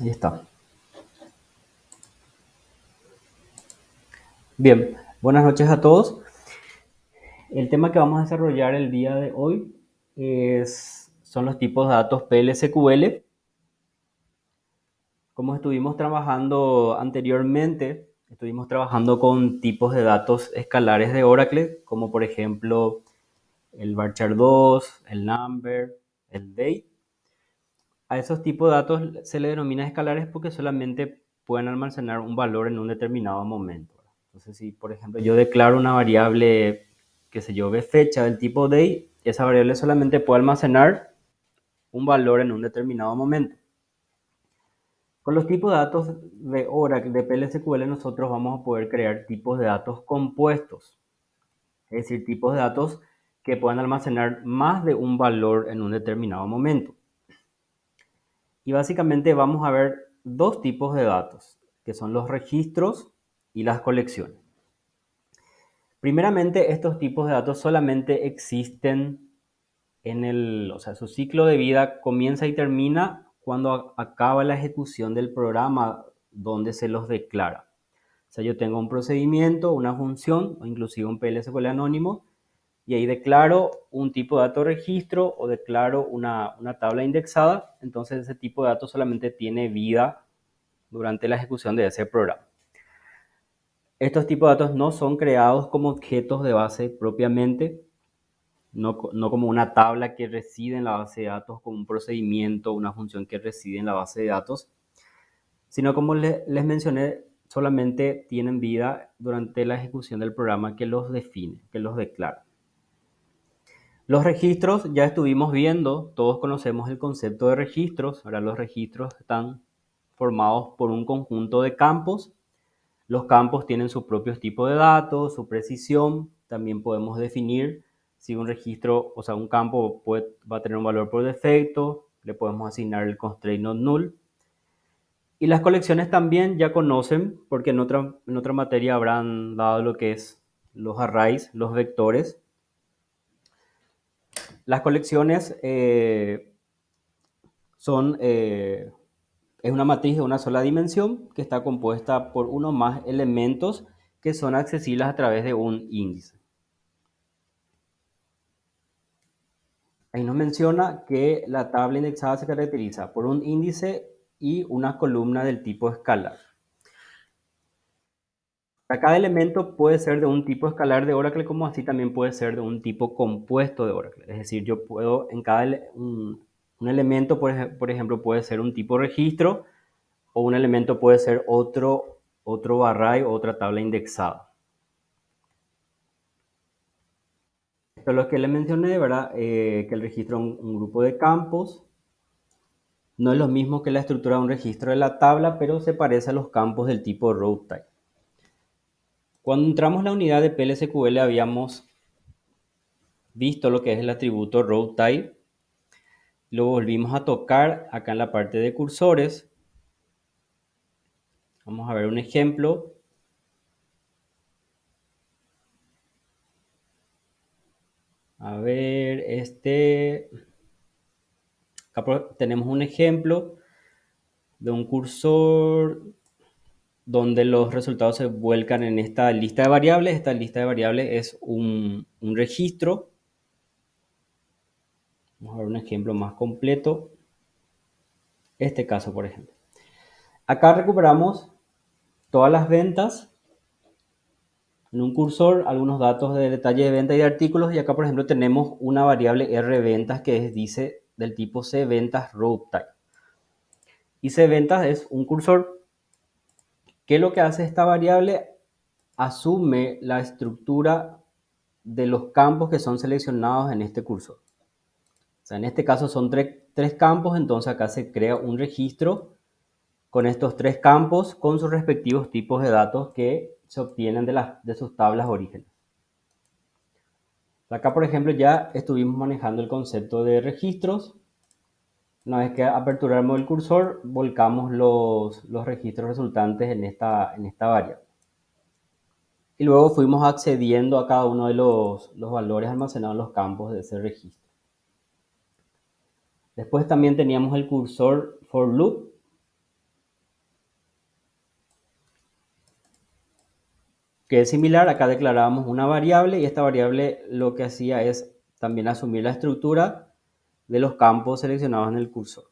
Ahí está. Bien, buenas noches a todos. El tema que vamos a desarrollar el día de hoy son los tipos de datos PL/SQL. Como estuvimos trabajando anteriormente, estuvimos trabajando con tipos de datos escalares de Oracle, como por ejemplo el varchar2, el number, el date. A esos tipos de datos se le denomina escalares porque solamente pueden almacenar un valor en un determinado momento. Entonces, si por ejemplo yo declaro una variable, qué sé yo, de fecha del tipo day, esa variable solamente puede almacenar un valor en un determinado momento. Con los tipos de datos de Oracle, de PLSQL, nosotros vamos a poder crear tipos de datos compuestos, es decir, tipos de datos que puedan almacenar más de un valor en un determinado momento. Y básicamente vamos a ver dos tipos de datos, que son los registros y las colecciones. Primeramente, estos tipos de datos solamente existen o sea, su ciclo de vida comienza y termina cuando acaba la ejecución del programa donde se los declara. O sea, yo tengo un procedimiento, una función o inclusive un PLSQL anónimo y ahí declaro un tipo de dato registro o declaro una tabla indexada, entonces ese tipo de datos solamente tiene vida durante la ejecución de ese programa. Estos tipos de datos no son creados como objetos de base propiamente, no como una tabla que reside en la base de datos, como un procedimiento, una función que reside en la base de datos, sino como les mencioné, solamente tienen vida durante la ejecución del programa que los define, que los declara. Los registros ya estuvimos viendo, todos conocemos el concepto de registros. Ahora los registros están formados por un conjunto de campos. Los campos tienen sus propios tipos de datos, su precisión. También podemos definir si un registro, o sea, un campo va a tener un valor por defecto. Le podemos asignar el constraint not null. Y las colecciones también ya conocen, porque en otra materia habrán dado lo que es los arrays, los vectores. Las colecciones son, es una matriz de una sola dimensión que está compuesta por uno o más elementos que son accesibles a través de un índice. Ahí nos menciona que la tabla indexada se caracteriza por un índice y una columna del tipo escalar. Cada elemento puede ser de un tipo escalar de Oracle, como así también puede ser de un tipo compuesto de Oracle. Es decir, yo puedo en un elemento, por ejemplo, puede ser un tipo registro o un elemento puede ser otro array o otra tabla indexada. Esto es lo que les mencioné, ¿verdad? Que el registro es un grupo de campos. No es lo mismo que la estructura de un registro de la tabla, pero se parece a los campos del tipo row type. Cuando entramos en la unidad de PLSQL habíamos visto lo que es el atributo row type. Lo volvimos a tocar acá en la parte de cursores. Vamos a ver un ejemplo. A ver, acá tenemos un ejemplo de un cursor donde los resultados se vuelcan en esta lista de variables. Esta lista de variables es un registro. Vamos a ver un ejemplo más completo. Este caso, por ejemplo. Acá recuperamos todas las ventas en un cursor, algunos datos de detalle de venta y de artículos. Y acá, por ejemplo, tenemos una variable rventas que dice del tipo cventas row type. Y cventas es un cursor. ¿Qué es lo que hace esta variable? Asume la estructura de los campos que son seleccionados en este cursor. O sea, en este caso son tres campos, entonces acá se crea un registro con estos tres campos con sus respectivos tipos de datos que se obtienen de sus tablas origen. Acá, por ejemplo, ya estuvimos manejando el concepto de registros. Una vez que aperturamos el cursor, volcamos los registros resultantes en esta variable. Y luego fuimos accediendo a cada uno de los valores almacenados en los campos de ese registro. Después también teníamos el cursor for loop, que es similar. Acá declarábamos una variable y esta variable lo que hacía es también asumir la estructura de los campos seleccionados en el cursor.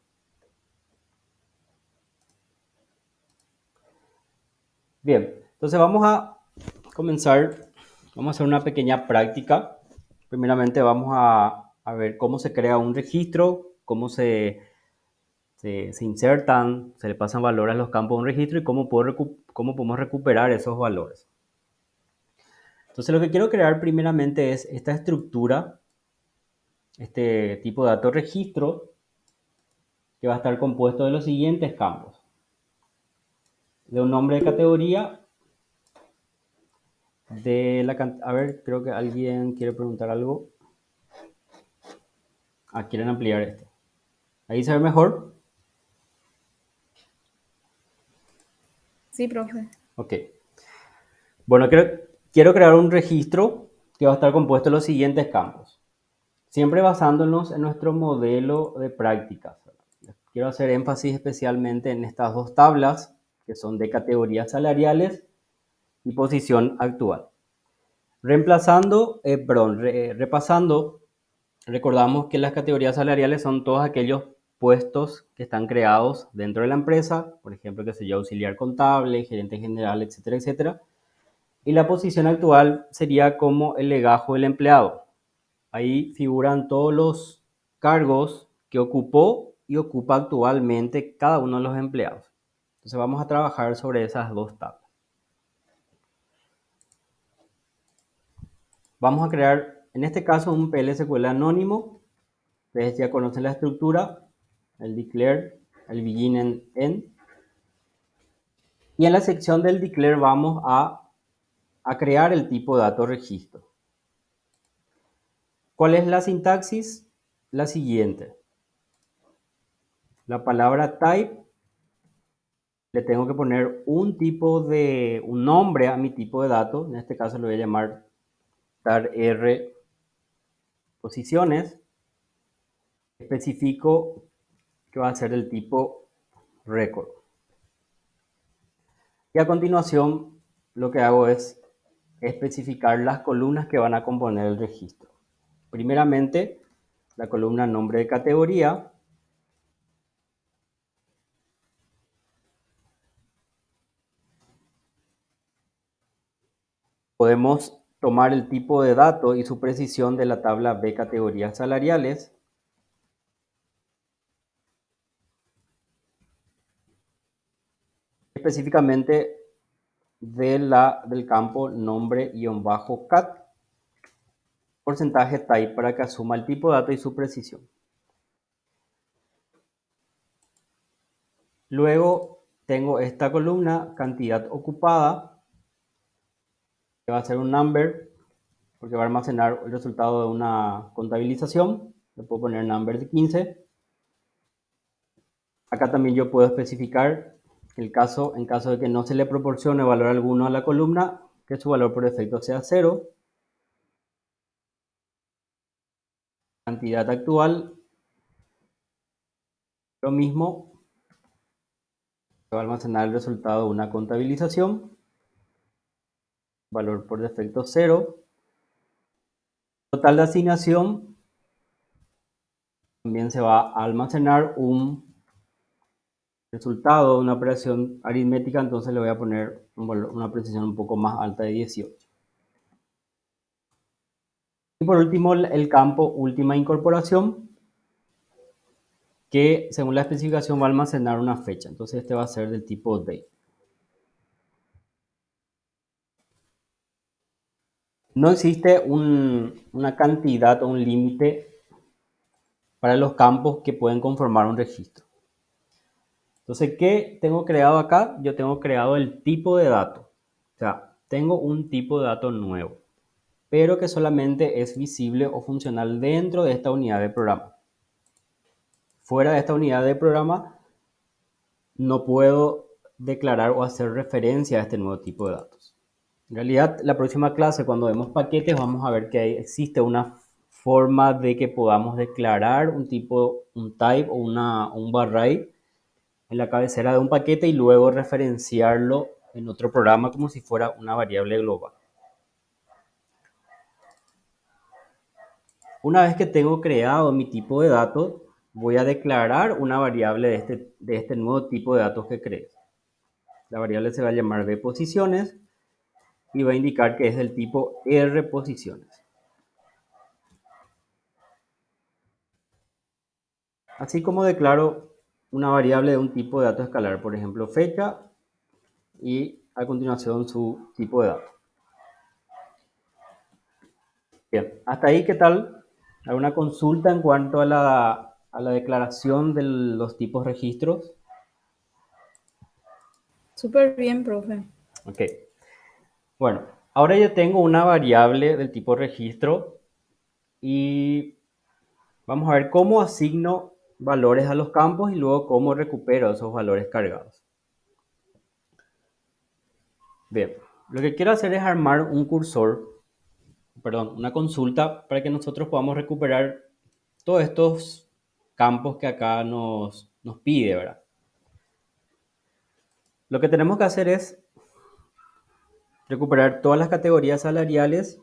Bien, entonces vamos a comenzar, vamos a hacer una pequeña práctica. Primeramente vamos a ver cómo se crea un registro, cómo se insertan, se le pasan valores a los campos de un registro y cómo podemos recuperar esos valores. Entonces lo que quiero crear primeramente es esta estructura, este tipo de dato registro, que va a estar compuesto de los siguientes campos. De un nombre de categoría, a ver, creo que alguien quiere preguntar algo. Quieren ampliar esto. ¿Ahí se ve mejor? Sí, profe. Ok. Bueno, quiero crear un registro que va a estar compuesto de los siguientes campos. Siempre basándonos en nuestro modelo de prácticas. Quiero hacer énfasis especialmente en estas dos tablas, que son de categorías salariales y posición actual. Repasando, recordamos que las categorías salariales son todos aquellos puestos que están creados dentro de la empresa, por ejemplo, que se llama auxiliar contable, gerente general, etcétera, etcétera. Y la posición actual sería como el legajo del empleado. Ahí figuran todos los cargos que ocupó y ocupa actualmente cada uno de los empleados. Entonces vamos a trabajar sobre esas dos tablas. Vamos a crear, en este caso, un PL/SQL anónimo. Ustedes ya conocen la estructura, el declare, el begin and end. Y en la sección del declare vamos a crear el tipo de dato registro. ¿Cuál es la sintaxis? La siguiente. La palabra type, le tengo que poner un nombre a mi tipo de dato. En este caso lo voy a llamar tar_r posiciones. Especifico que va a ser del tipo record. Y a continuación lo que hago es especificar las columnas que van a componer el registro. Primeramente, la columna nombre de categoría. Podemos tomar el tipo de dato y su precisión de la tabla B categorías salariales. Específicamente del campo nombre_cat, porcentaje type para que asuma el tipo de dato y su precisión. Luego tengo esta columna cantidad ocupada, que va a ser un number, porque va a almacenar el resultado de una contabilización. Le puedo poner number de 15. Acá también yo puedo especificar en caso de que no se le proporcione valor alguno a la columna, que su valor por defecto sea 0. Cantidad actual, lo mismo, se va a almacenar el resultado de una contabilización, valor por defecto 0. Total de asignación, también se va a almacenar un resultado de una operación aritmética, entonces le voy a poner una precisión un poco más alta de 18. Y por último, el campo última incorporación, que según la especificación va a almacenar una fecha. Entonces este va a ser del tipo date. No existe una cantidad o un límite para los campos que pueden conformar un registro. Entonces, ¿qué tengo creado acá? Yo tengo creado el tipo de dato. O sea, tengo un tipo de dato nuevo, pero que solamente es visible o funcional dentro de esta unidad de programa. Fuera de esta unidad de programa, no puedo declarar o hacer referencia a este nuevo tipo de datos. En realidad, la próxima clase, cuando vemos paquetes, vamos a ver que existe una forma de que podamos declarar un type o un array en la cabecera de un paquete y luego referenciarlo en otro programa como si fuera una variable global. Una vez que tengo creado mi tipo de datos, voy a declarar una variable de este nuevo tipo de datos que creé. La variable se va a llamar vPosiciones y va a indicar que es del tipo rPosiciones. Así como declaro una variable de un tipo de dato escalar, por ejemplo, fecha, y a continuación su tipo de dato. Bien, hasta ahí, ¿qué tal? ¿Alguna consulta en cuanto a la declaración de los tipos registros? Súper bien, profe. Ok. Bueno, ahora yo tengo una variable del tipo registro y vamos a ver cómo asigno valores a los campos y luego cómo recupero esos valores cargados. Bien, lo que quiero hacer es armar un cursor, perdón, una consulta para que nosotros podamos recuperar todos estos campos que acá nos pide, ¿verdad? Lo que tenemos que hacer es recuperar todas las categorías salariales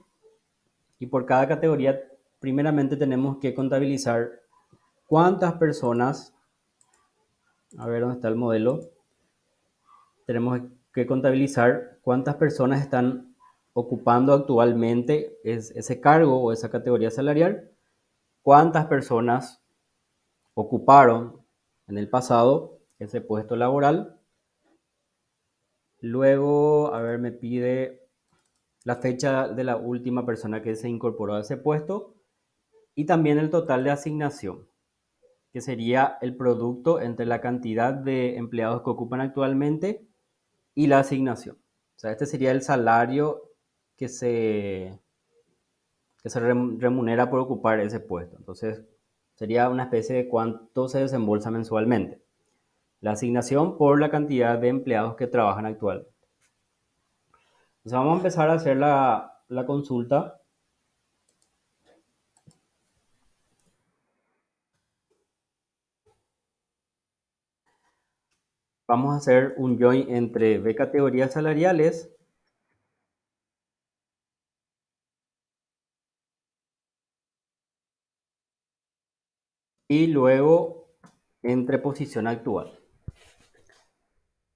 y por cada categoría, primeramente tenemos que contabilizar cuántas personas, a ver dónde está el modelo, tenemos que contabilizar cuántas personas están ocupando actualmente ese cargo o esa categoría salarial, cuántas personas ocuparon en el pasado ese puesto laboral. Luego, a ver, me pide la fecha de la última persona que se incorporó a ese puesto y también el total de asignación, que sería el producto entre la cantidad de empleados que ocupan actualmente y la asignación. O sea, este sería el salario que se remunera por ocupar ese puesto. Entonces, sería una especie de cuánto se desembolsa mensualmente. La asignación por la cantidad de empleados que trabajan actualmente. Entonces, vamos a empezar a hacer la consulta. Vamos a hacer un join entre B categorías salariales y luego entre posición actual.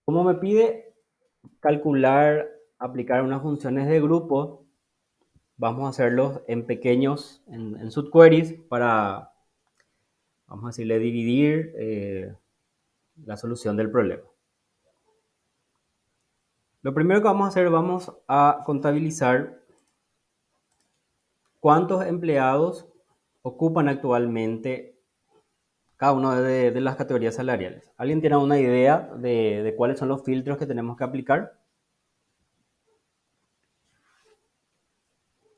Como me pide calcular, aplicar unas funciones de grupo, vamos a hacerlos en pequeños, en subqueries para, vamos a decirle, dividir la solución del problema. Lo primero que vamos a hacer, vamos a contabilizar cuántos empleados ocupan actualmente cada una de las categorías salariales. ¿Alguien tiene una idea de cuáles son los filtros que tenemos que aplicar?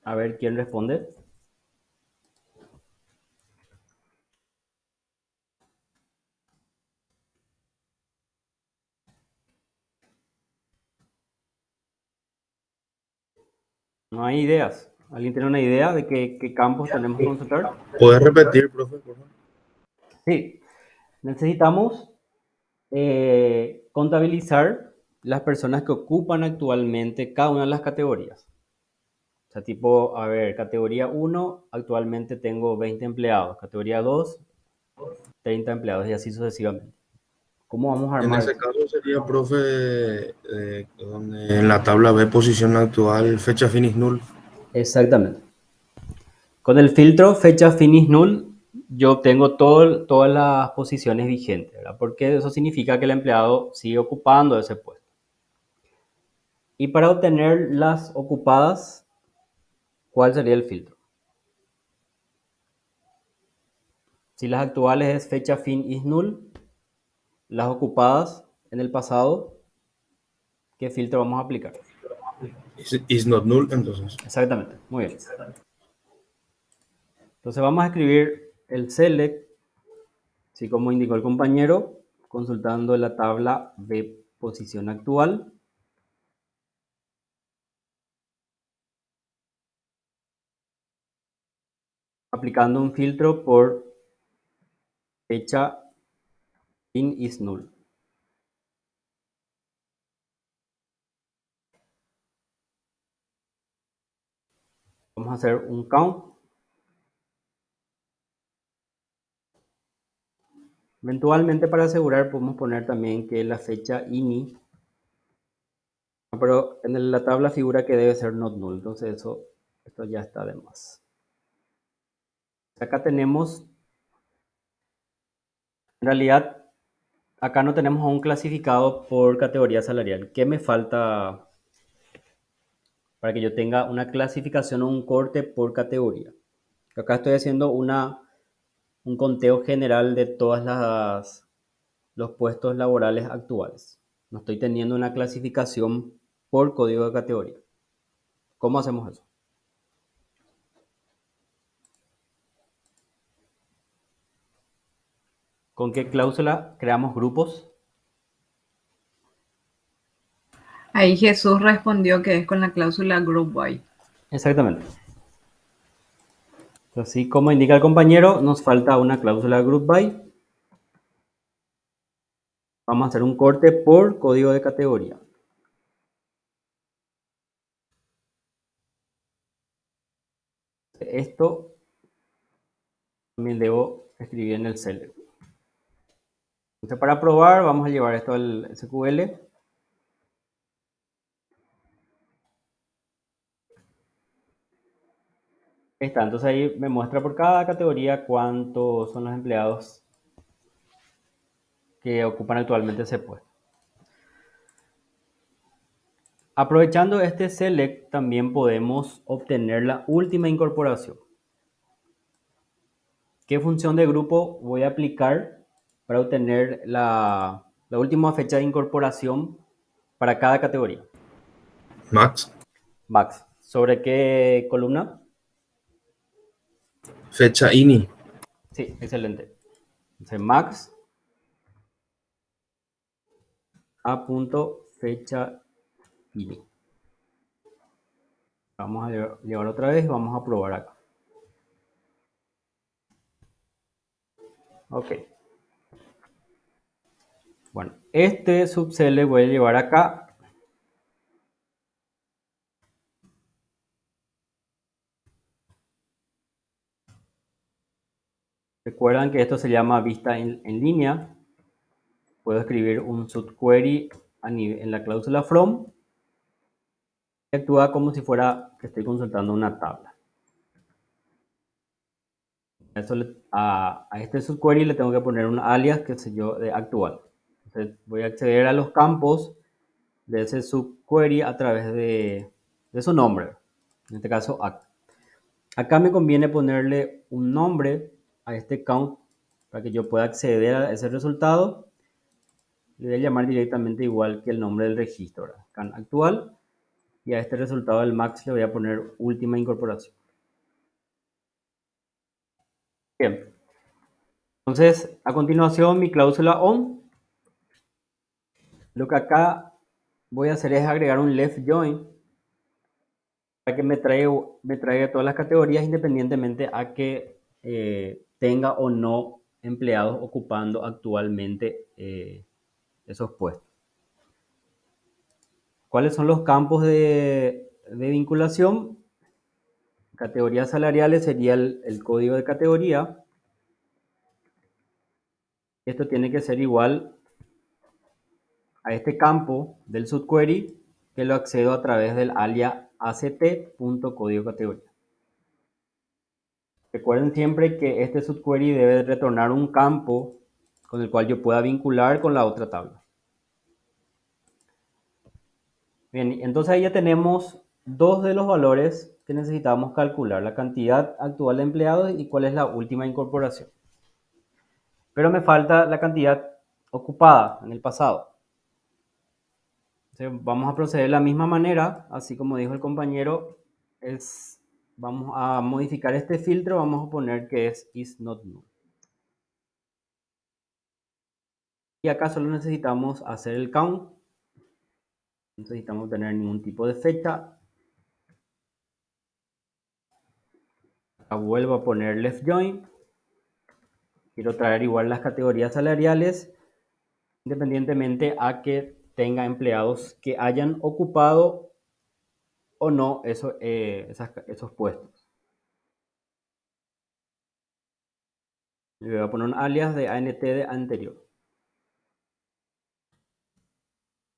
A ver quién responde. No hay ideas. ¿Alguien tiene una idea de qué campos tenemos que consultar? ¿Puedes repetir, profe, por favor? Sí, necesitamos contabilizar las personas que ocupan actualmente cada una de las categorías. O sea, tipo, a ver, categoría 1, actualmente tengo 20 empleados. Categoría 2, 30 empleados y así sucesivamente. ¿Cómo vamos a En armar ese eso? caso sería, profe, donde en la tabla B, posición actual, fecha finis null. Exactamente. Con el filtro fecha finish null, yo obtengo todas las posiciones vigentes, ¿verdad? Porque eso significa que el empleado sigue ocupando ese puesto. Y para obtener las ocupadas, ¿cuál sería el filtro? Si las actuales es fecha fin is null, las ocupadas en el pasado, ¿qué filtro vamos a aplicar? Is not null, entonces. Exactamente, muy bien. Entonces vamos a escribir el select, así como indicó el compañero, consultando la tabla de posición actual, aplicando un filtro por fecha fin is null. Vamos a hacer un count Eventualmente, para asegurar, podemos poner también que la fecha INI, pero en la tabla figura que debe ser not null, entonces esto ya está de más. Acá tenemos, en realidad, acá no tenemos un clasificado por categoría salarial. ¿Qué me falta para que yo tenga una clasificación o un corte por categoría? Acá estoy haciendo un conteo general de los puestos laborales actuales. No estoy teniendo una clasificación por código de categoría. ¿Cómo hacemos eso? ¿Con qué cláusula creamos grupos? Ahí Jesús respondió que es con la cláusula group by. Exactamente. Así como indica el compañero, nos falta una cláusula group by. Vamos a hacer un corte por código de categoría. Esto también debo escribir en el select. Entonces, para probar, vamos a llevar esto al SQL. Ahí está, entonces ahí me muestra por cada categoría cuántos son los empleados que ocupan actualmente ese puesto. Aprovechando este select, también podemos obtener la última incorporación. ¿Qué función de grupo voy a aplicar para obtener la última fecha de incorporación para cada categoría? Max, Max. ¿Sobre qué columna? fecha INI. Sí, excelente. Entonces, max a punto fecha INI. Vamos a llevar otra vez y vamos a probar acá. Ok. Bueno, este subcell le voy a llevar acá. Recuerdan que esto se llama vista en línea. Puedo escribir un subquery en la cláusula from y actúa como si fuera que estoy consultando una tabla. A este subquery le tengo que poner un alias, qué sé yo, de actual. Entonces voy a acceder a los campos de ese subquery a través de su nombre. En este caso, act. Acá me conviene ponerle un nombre a este count para que yo pueda acceder a ese resultado. Le voy a llamar directamente igual que el nombre del registro, can actual, y a este resultado del max le voy a poner última incorporación. Bien, entonces a continuación mi cláusula on, lo que acá voy a hacer es agregar un left join para que me traiga todas las categorías independientemente a que tenga o no empleados ocupando actualmente esos puestos. ¿Cuáles son los campos de vinculación? Categorías salariales sería el código de categoría. Esto tiene que ser igual a este campo del subquery que lo accedo a través del alias act.código-categoría. Recuerden siempre que este subquery debe retornar un campo con el cual yo pueda vincular con la otra tabla. Bien, entonces ahí ya tenemos dos de los valores que necesitamos calcular, la cantidad actual de empleados y cuál es la última incorporación. Pero me falta la cantidad ocupada en el pasado. Entonces vamos a proceder de la misma manera, así como dijo el compañero, vamos a modificar este filtro, vamos a poner que es isNotNull. Y acá solo necesitamos hacer el count, no necesitamos tener ningún tipo de fecha. Acá vuelvo a poner left join. Quiero traer igual las categorías salariales, independientemente a que tenga empleados que hayan ocupado o no esos puestos. Le voy a poner un alias de ANT de anterior.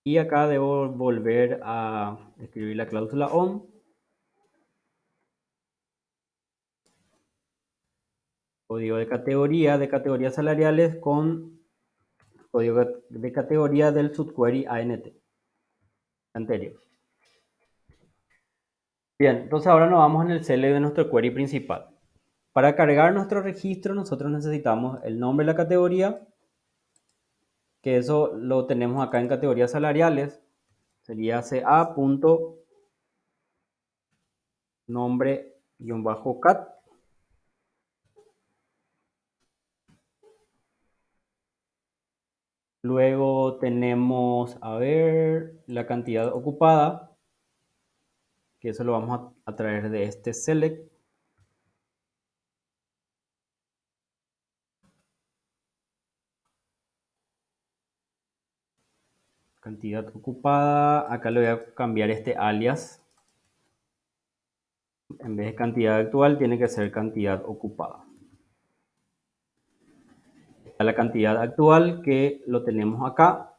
Y acá debo volver a escribir la cláusula ON. Código de categorías salariales con código de categoría del subquery ANT anterior. Bien, entonces ahora nos vamos en el select de nuestro query principal. Para cargar nuestro registro nosotros necesitamos el nombre de la categoría, que eso lo tenemos acá en categorías salariales. Sería ca.nombre-cat. Luego tenemos, a ver, la cantidad ocupada, que eso lo vamos a traer de este select. Cantidad ocupada, acá le voy a cambiar este alias. En vez de cantidad actual, tiene que ser cantidad ocupada. Está la cantidad actual que lo tenemos acá.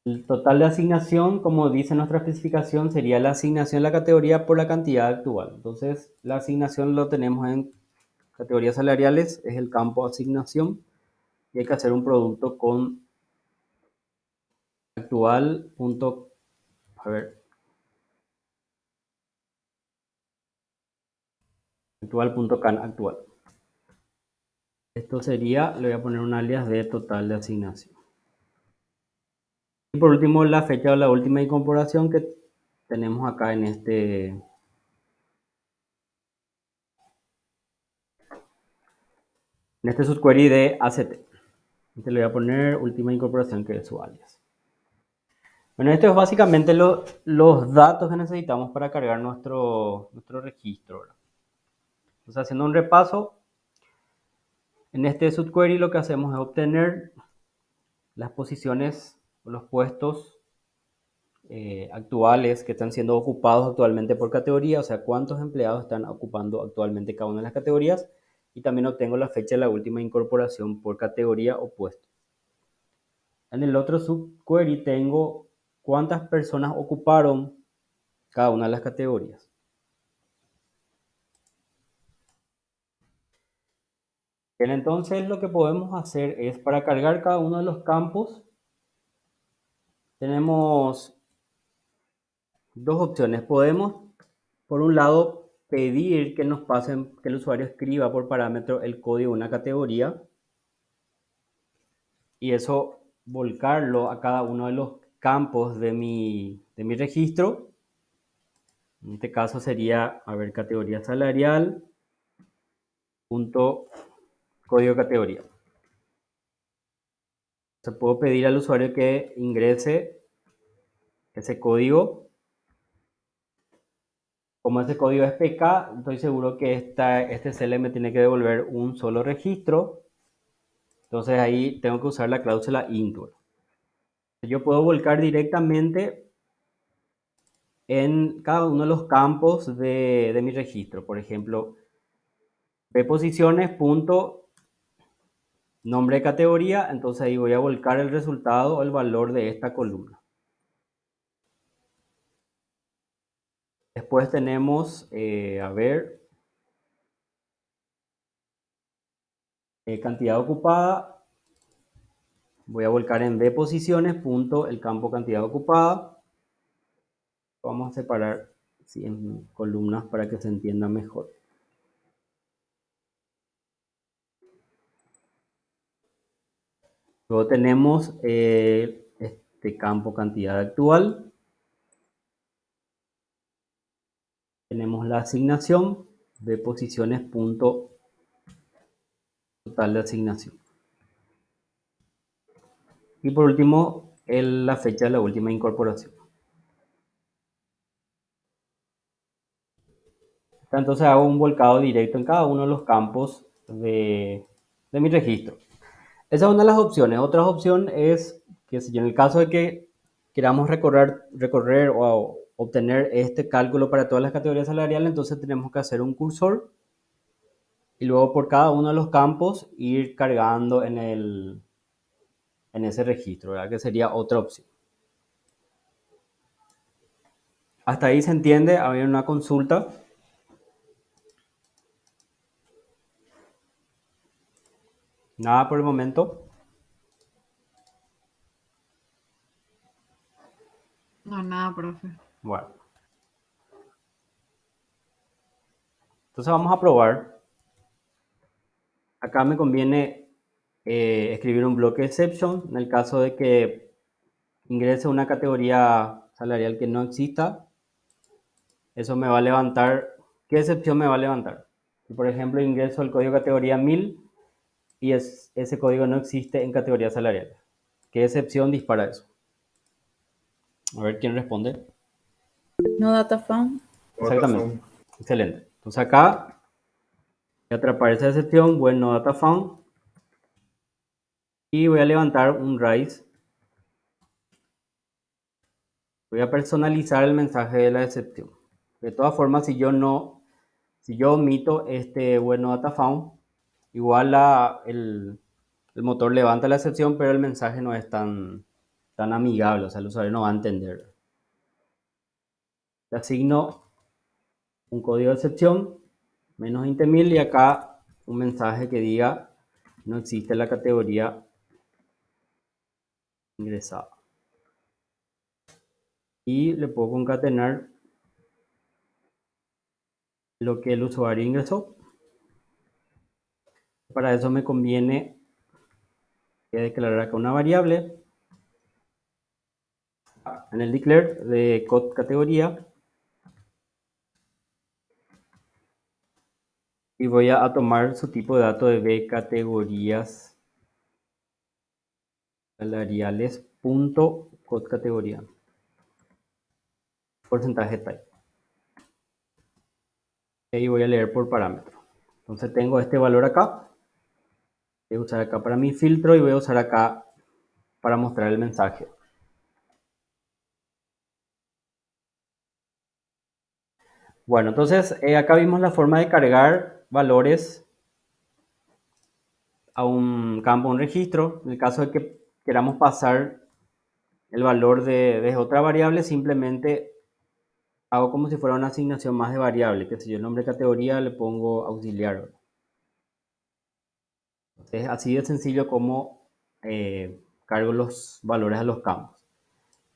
El total de asignación, como dice nuestra especificación, sería la asignación de la categoría por la cantidad actual. Entonces, la asignación lo tenemos en categorías salariales, es el campo asignación. Y hay que hacer un producto con actual. A ver, actual.can actual. Esto sería, le voy a poner un alias de total de asignación. Y por último, la fecha o la última incorporación que tenemos acá en este subquery de ACT. Este le voy a poner última incorporación, que es su alias. Bueno, esto es básicamente los datos que necesitamos para cargar nuestro registro, ¿verdad? Entonces, haciendo un repaso, en este subquery lo que hacemos es obtener las posiciones o los puestos actuales que están siendo ocupados actualmente por categoría, o sea, cuántos empleados están ocupando actualmente cada una de las categorías, y también obtengo la fecha de la última incorporación por categoría o puesto. En el otro subquery tengo cuántas personas ocuparon cada una de las categorías. Bien, entonces lo que podemos hacer es, para cargar cada uno de los campos, tenemos dos opciones. Podemos, por un lado, pedir que nos pasen, que el usuario escriba por parámetro el código de una categoría, y eso volcarlo a cada uno de los campos de mi registro. En este caso sería, a ver, categoría salarial, punto código categoría. Se puedo pedir al usuario que ingrese ese código. Como ese código es PK, estoy seguro que este CLM me tiene que devolver un solo registro. Entonces ahí tengo que usar la cláusula INTOR. Yo puedo volcar directamente en cada uno de los campos de mi registro. Por ejemplo, bposiciones.nombre de categoría. Entonces ahí voy a volcar el resultado o el valor de esta columna. Después tenemos, a ver, cantidad ocupada. Voy a volcar en bposiciones, el campo cantidad ocupada. Vamos a separar en columnas para que se entienda mejor. Luego tenemos este campo cantidad actual. Tenemos la asignación de posiciones total de asignación. Y por último, la fecha de la última incorporación. Entonces hago un volcado directo en cada uno de los campos de mi registro. Esa es una de las opciones. Otra opción es que si en el caso de que queramos recorrer o obtener este cálculo para todas las categorías salariales, entonces tenemos que hacer un cursor y luego por cada uno de los campos ir cargando en ese registro, ¿verdad? Que sería otra opción. Hasta ahí se entiende, había una consulta. Nada por el momento. No, nada, profe. Bueno, entonces vamos a probar. Acá me conviene escribir un bloque exception en el caso de que ingrese una categoría salarial que no exista. Eso me va a levantar. ¿Qué excepción me va a levantar? Si por ejemplo ingreso el código categoría 1000 y ese código no existe en categoría salarial. ¿Qué excepción dispara eso? A ver quién responde. No data found. Exactamente. Excelente. Entonces acá voy a atrapar esa excepción, bueno data found, y voy a levantar un raíz. Voy a personalizar el mensaje de la excepción. De todas formas, si yo omito este bueno data found, igual el motor levanta la excepción, pero el mensaje no es tan amigable, o sea, el usuario no va a entender. Le asigno un código de excepción, menos 20.000, y acá un mensaje que diga no existe la categoría ingresada. Y le puedo concatenar lo que el usuario ingresó. Para eso me conviene declarar acá una variable en el declare de code categoría y voy a tomar su tipo de dato de b categorías salariales punto code categoría porcentaje type. Y voy a leer por parámetro. Entonces tengo este valor acá. Voy a usar acá para mi filtro y voy a usar acá para mostrar el mensaje. Bueno, entonces acá vimos la forma de cargar valores a un campo, un registro. En el caso de que queramos pasar el valor de otra variable, simplemente hago como si fuera una asignación más de variable, que si yo el nombre de categoría le pongo auxiliar. Es así de sencillo como cargo los valores a los campos.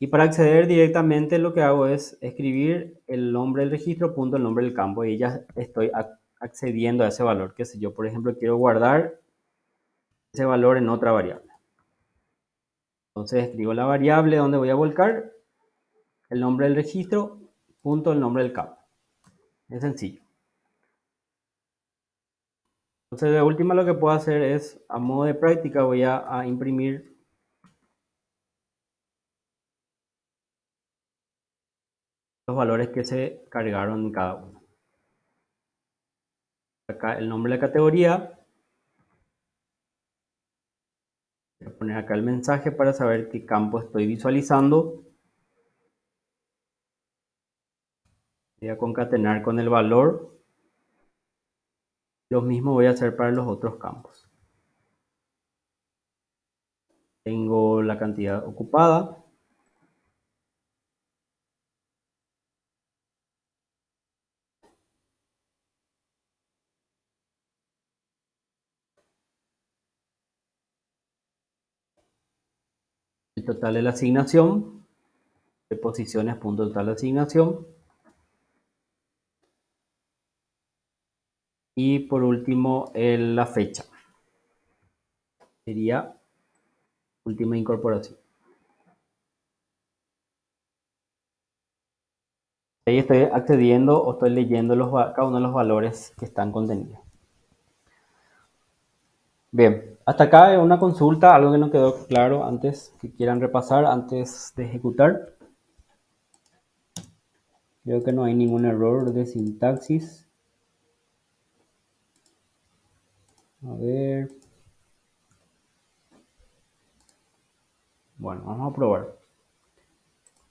Y para acceder directamente lo que hago es escribir el nombre del registro, punto el nombre del campo, y ya estoy accediendo a ese valor, que si yo por ejemplo quiero guardar ese valor en otra variable. Entonces escribo la variable donde voy a volcar, el nombre del registro, punto el nombre del campo. Es sencillo. Entonces de última lo que puedo hacer es, a modo de práctica, voy a imprimir los valores que se cargaron en cada uno. Acá el nombre de la categoría. Voy a poner acá el mensaje para saber qué campo estoy visualizando. Voy a concatenar con el valor. Lo mismo voy a hacer para los otros campos. Tengo la cantidad ocupada. El total de la asignación. De posiciones, punto total de asignación. Y por último, la fecha. Sería última incorporación. Ahí estoy accediendo o estoy leyendo cada uno de los valores que están contenidos. Bien, hasta acá una consulta, algo que no quedó claro antes, que quieran repasar antes de ejecutar. Creo que no hay ningún error de sintaxis. A ver. Bueno, vamos a probar.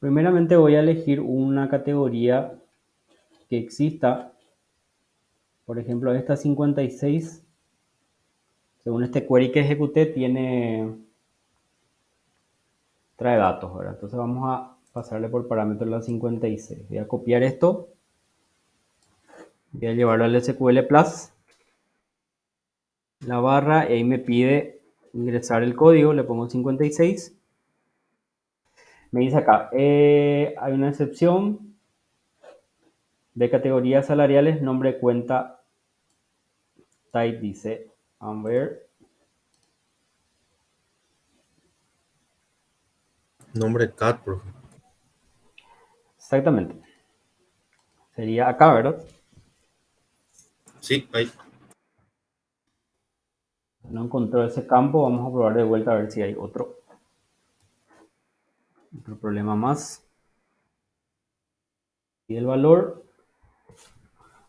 Primeramente voy a elegir una categoría que exista. Por ejemplo, esta 56, según este query que ejecuté, trae datos, ¿verdad? Entonces vamos a pasarle por parámetro la 56. Voy a copiar esto, voy a llevarlo al SQL Plus, la barra, y ahí me pide ingresar el código, le pongo 56. Me dice acá, hay una excepción de categorías salariales, nombre de cuenta, type dice, Amber. Nombre cat, profe. Exactamente. Sería acá, ¿verdad? Sí, ahí. No encontró ese campo, vamos a probar de vuelta a ver si hay otro problema más. Y el valor,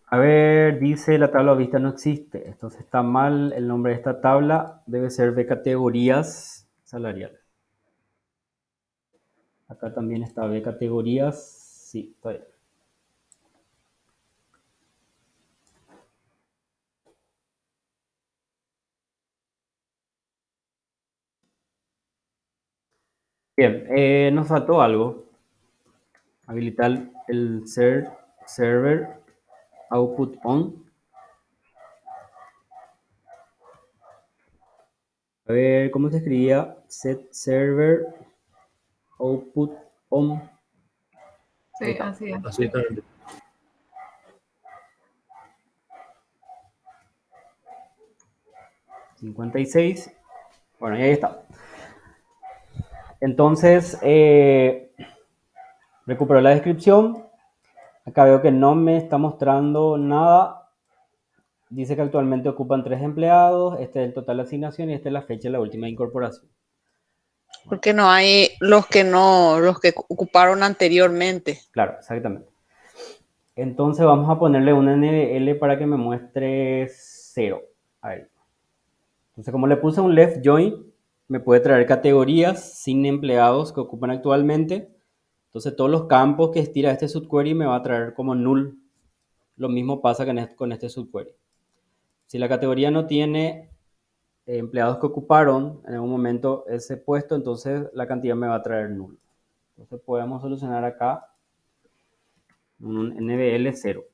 a ver, dice la tabla vista no existe. Entonces está mal el nombre de esta tabla, debe ser de categorías salariales. Acá también está de categorías, sí, está bien. Bien, nos faltó algo. Habilitar el server output on. A ver, ¿cómo se escribía? Set server output on. Ahí Sí, está. así es. Así está. 56. Bueno, y ahí está. Entonces, recupero la descripción. Acá veo que no me está mostrando nada. Dice que actualmente ocupan 3 empleados. Este es el total de asignación y esta es la fecha de la última incorporación. Porque no hay los que ocuparon anteriormente. Claro, exactamente. Entonces vamos a ponerle un NBL para que me muestre 0. Ahí. Entonces, como le puse un left join, me puede traer categorías sin empleados que ocupan actualmente. Entonces, todos los campos que estira este subquery me va a traer como null. Lo mismo pasa con este subquery. Si la categoría no tiene empleados que ocuparon en algún momento ese puesto, entonces la cantidad me va a traer null. Entonces, podemos solucionar acá un NBL 0.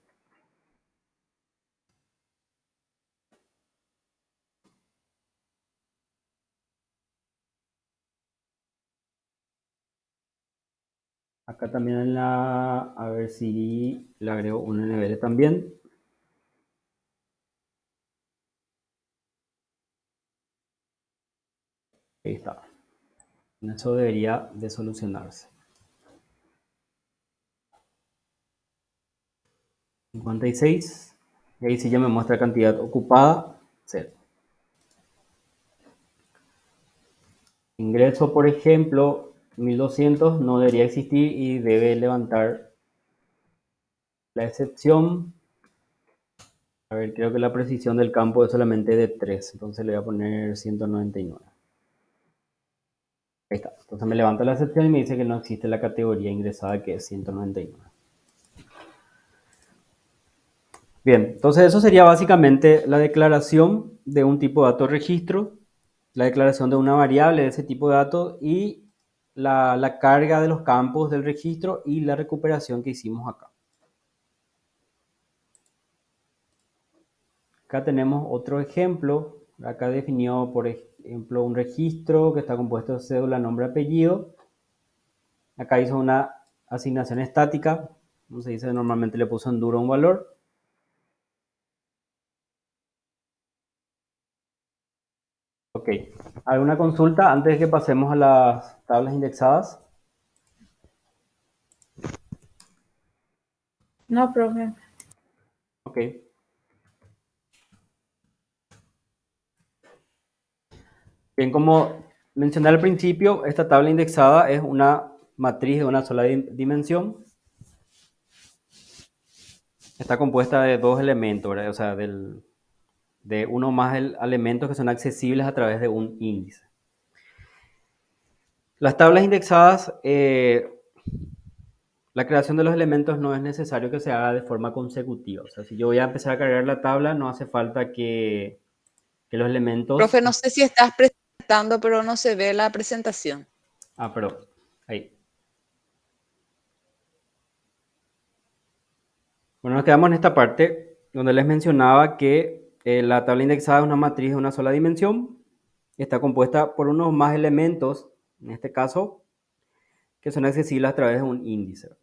Acá también a ver si le agrego un NBL también. Ahí está. Eso debería de solucionarse. 56. Y ahí sí ya me muestra cantidad ocupada, 0. Ingreso, por ejemplo, 1200 no debería existir y debe levantar la excepción. A ver, creo que la precisión del campo es solamente de 3, entonces le voy a poner 199. Ahí está. Entonces me levanta la excepción y me dice que no existe la categoría ingresada que es 199. Bien, entonces eso sería básicamente la declaración de un tipo de dato registro, la declaración de una variable de ese tipo de datos y la carga de los campos del registro y la recuperación que hicimos acá. Acá tenemos otro ejemplo. Acá definió, por ejemplo, un registro que está compuesto de cédula, nombre, apellido. Acá hizo una asignación estática. Como se dice, normalmente le puso en duro un valor. Ok. ¿Alguna consulta antes de que pasemos a las tablas indexadas? No, profe. Ok. Bien, como mencioné al principio, esta tabla indexada es una matriz de una sola dimensión. Está compuesta de dos elementos, ¿verdad? O sea, de uno o más elementos que son accesibles a través de un índice. Las tablas indexadas La creación de los elementos no es necesario que se haga de forma consecutiva. O sea, si yo voy a empezar a cargar la tabla, no hace falta que los elementos... Profe, no sé si estás presentando, pero no se ve la presentación. Ah, perdón. Ahí. Bueno, nos quedamos en esta parte donde les mencionaba que la tabla indexada es una matriz de una sola dimensión. Está compuesta por unos más elementos, en este caso, que son accesibles a través de un índice.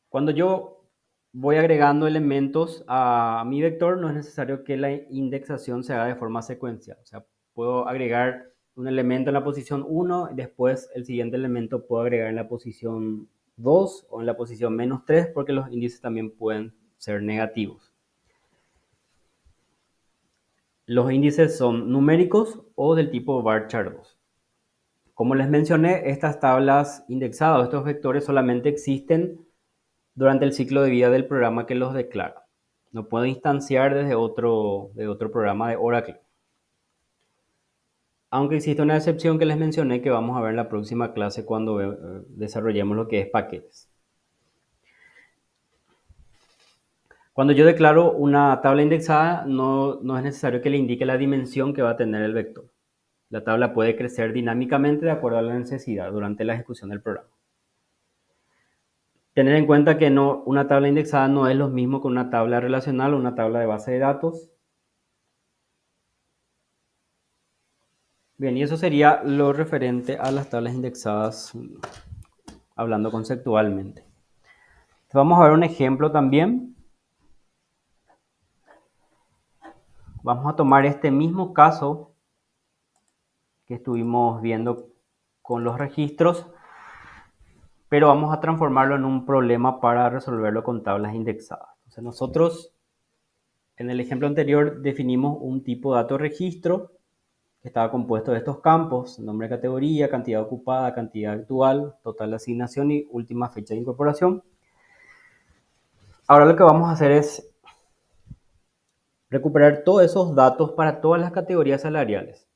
Cuando yo voy agregando elementos a mi vector, no es necesario que la indexación se haga de forma secuencial. O sea, puedo agregar un elemento en la posición 1 y después el siguiente elemento puedo agregar en la posición 2 o en la posición menos 3 porque los índices también pueden ser negativos. Los índices son numéricos o del tipo varchar 2. Como les mencioné, estas tablas indexadas, estos vectores solamente existen durante el ciclo de vida del programa que los declara. No puedo instanciar desde otro programa de Oracle. Aunque existe una excepción que les mencioné que vamos a ver en la próxima clase cuando desarrollemos lo que es paquetes. Cuando yo declaro una tabla indexada, no es necesario que le indique la dimensión que va a tener el vector. La tabla puede crecer dinámicamente de acuerdo a la necesidad durante la ejecución del programa. Tener en cuenta que una tabla indexada no es lo mismo que una tabla relacional o una tabla de base de datos. Bien, y eso sería lo referente a las tablas indexadas, hablando conceptualmente. Vamos a ver un ejemplo también. Vamos a tomar este mismo caso que estuvimos viendo con los registros, pero vamos a transformarlo en un problema para resolverlo con tablas indexadas. Entonces nosotros, en el ejemplo anterior, definimos un tipo de dato registro que estaba compuesto de estos campos: nombre de categoría, cantidad ocupada, cantidad actual, total de asignación y última fecha de incorporación. Ahora lo que vamos a hacer es recuperar todos esos datos para todas las categorías salariales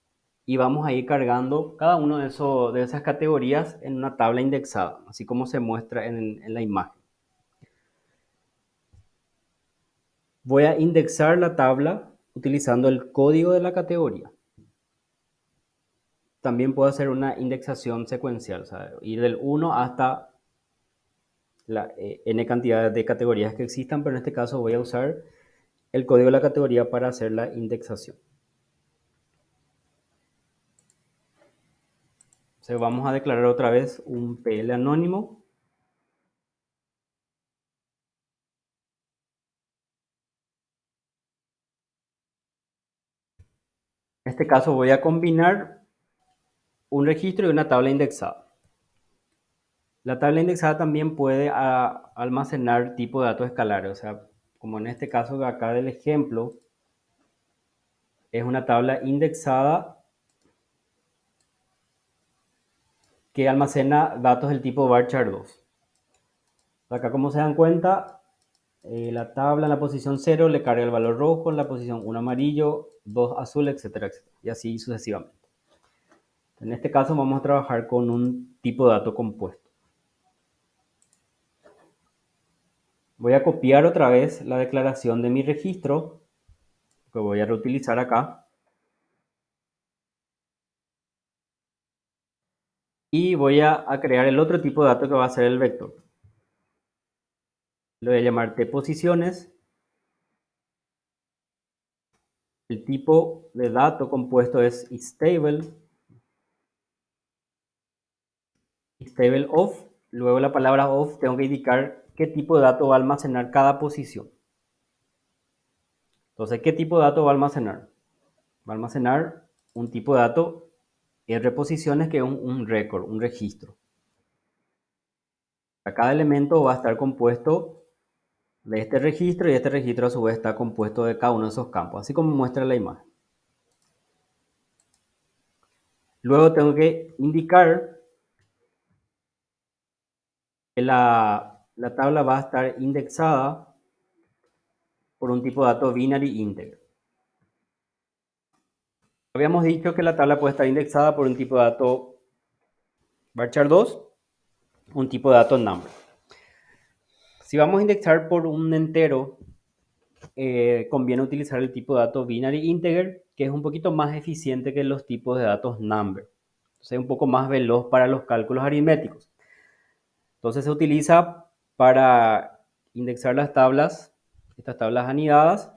y vamos a ir cargando cada uno de esas categorías en una tabla indexada, así como se muestra en la imagen. Voy a indexar la tabla utilizando el código de la categoría. También puedo hacer una indexación secuencial, o sea, ir del 1 hasta la n cantidad de categorías que existan, pero en este caso voy a usar el código de la categoría para hacer la indexación. Entonces vamos a declarar otra vez un PL anónimo. En este caso voy a combinar un registro y una tabla indexada. La tabla indexada también puede almacenar tipo de datos escalares, o sea, como en este caso de acá del ejemplo, es una tabla indexada que almacena datos del tipo varchar 2. Acá, como se dan cuenta, la tabla en la posición 0 le carga el valor rojo, en la posición 1 amarillo, 2 azul, etcétera, etcétera, y así sucesivamente. En este caso vamos a trabajar con un tipo de dato compuesto. Voy a copiar otra vez la declaración de mi registro, que voy a reutilizar acá. Y voy a crear el otro tipo de dato que va a ser el vector. Lo voy a llamar tposiciones. El tipo de dato compuesto es isTable of. Luego la palabra of tengo que indicar qué tipo de dato va a almacenar cada posición. Entonces, ¿qué tipo de dato va a almacenar? Va a almacenar un tipo de dato R posiciones, que es un record, un registro. Cada elemento va a estar compuesto de este registro y este registro a su vez está compuesto de cada uno de esos campos, así como muestra la imagen. Luego tengo que indicar que la tabla va a estar indexada por un tipo de dato binary integer. Habíamos dicho que la tabla puede estar indexada por un tipo de dato varchar 2 un tipo de dato number. Si vamos a indexar por un entero, conviene utilizar el tipo de dato binary integer, que es un poquito más eficiente que los tipos de datos number. Entonces es un poco más veloz para los cálculos aritméticos. Entonces se utiliza para indexar las tablas, estas tablas anidadas,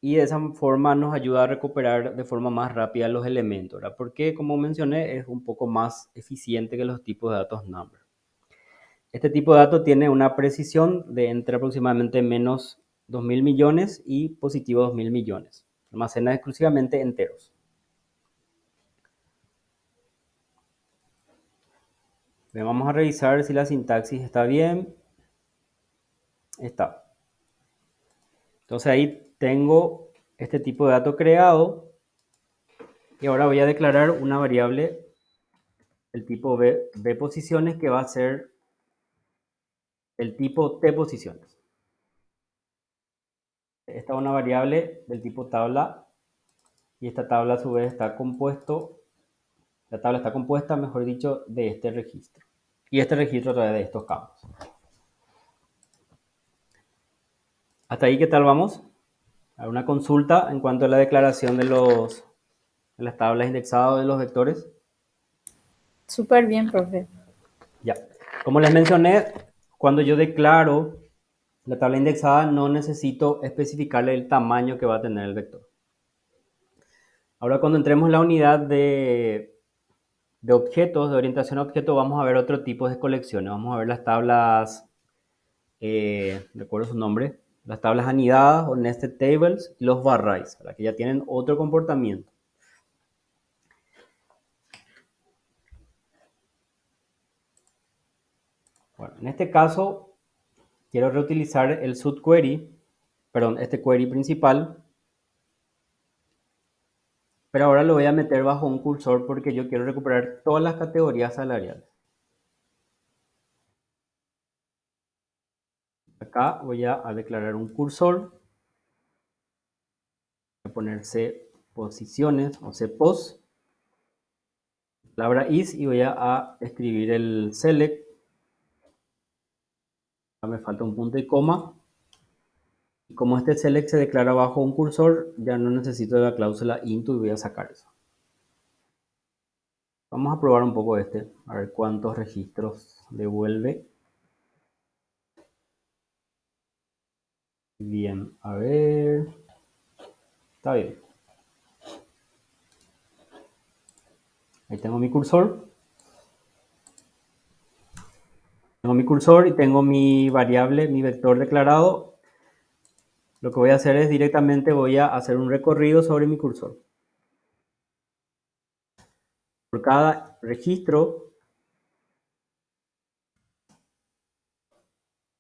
y de esa forma nos ayuda a recuperar de forma más rápida los elementos, ¿verdad? Porque, como mencioné, es un poco más eficiente que los tipos de datos number. Este tipo de datos tiene una precisión de entre aproximadamente menos 2.000 millones y positivo 2.000 millones. Almacena exclusivamente enteros. Bien, vamos a revisar si la sintaxis está bien. Está. Entonces ahí tengo este tipo de dato creado. Y ahora voy a declarar una variable el tipo b posiciones, que va a ser el tipo t posiciones. Esta es una variable del tipo tabla, y esta tabla a su vez está la tabla está compuesta, mejor dicho, de este registro. Y este registro a través de estos campos. Hasta ahí, ¿qué tal vamos? A una consulta en cuanto a la declaración de las tablas indexadas de los vectores. Súper bien, profe. Ya. Como les mencioné, cuando yo declaro la tabla indexada, no necesito especificarle el tamaño que va a tener el vector. Ahora, cuando entremos en la unidad de objetos, de orientación a objetos, vamos a ver otro tipo de colecciones. Vamos a ver las tablas, recuerdo su nombre, las tablas anidadas o nested tables, y los arrays, que ya tienen otro comportamiento. Bueno, en este caso, quiero reutilizar el subquery, perdón, este query principal, pero ahora lo voy a meter bajo un cursor porque yo quiero recuperar todas las categorías salariales. Acá voy a declarar un cursor, voy a poner C posiciones o C pos, palabra is, y voy a escribir el select. Acá me falta un punto y coma. Y como este select se declara bajo un cursor, ya no necesito la cláusula into y voy a sacar eso. Vamos a probar un poco este, a ver cuántos registros devuelve. Bien, a ver. Está bien. Ahí tengo mi cursor. Tengo mi cursor y tengo mi variable, mi vector declarado. Lo que voy a hacer es directamente voy a hacer un recorrido sobre mi cursor. Por cada registro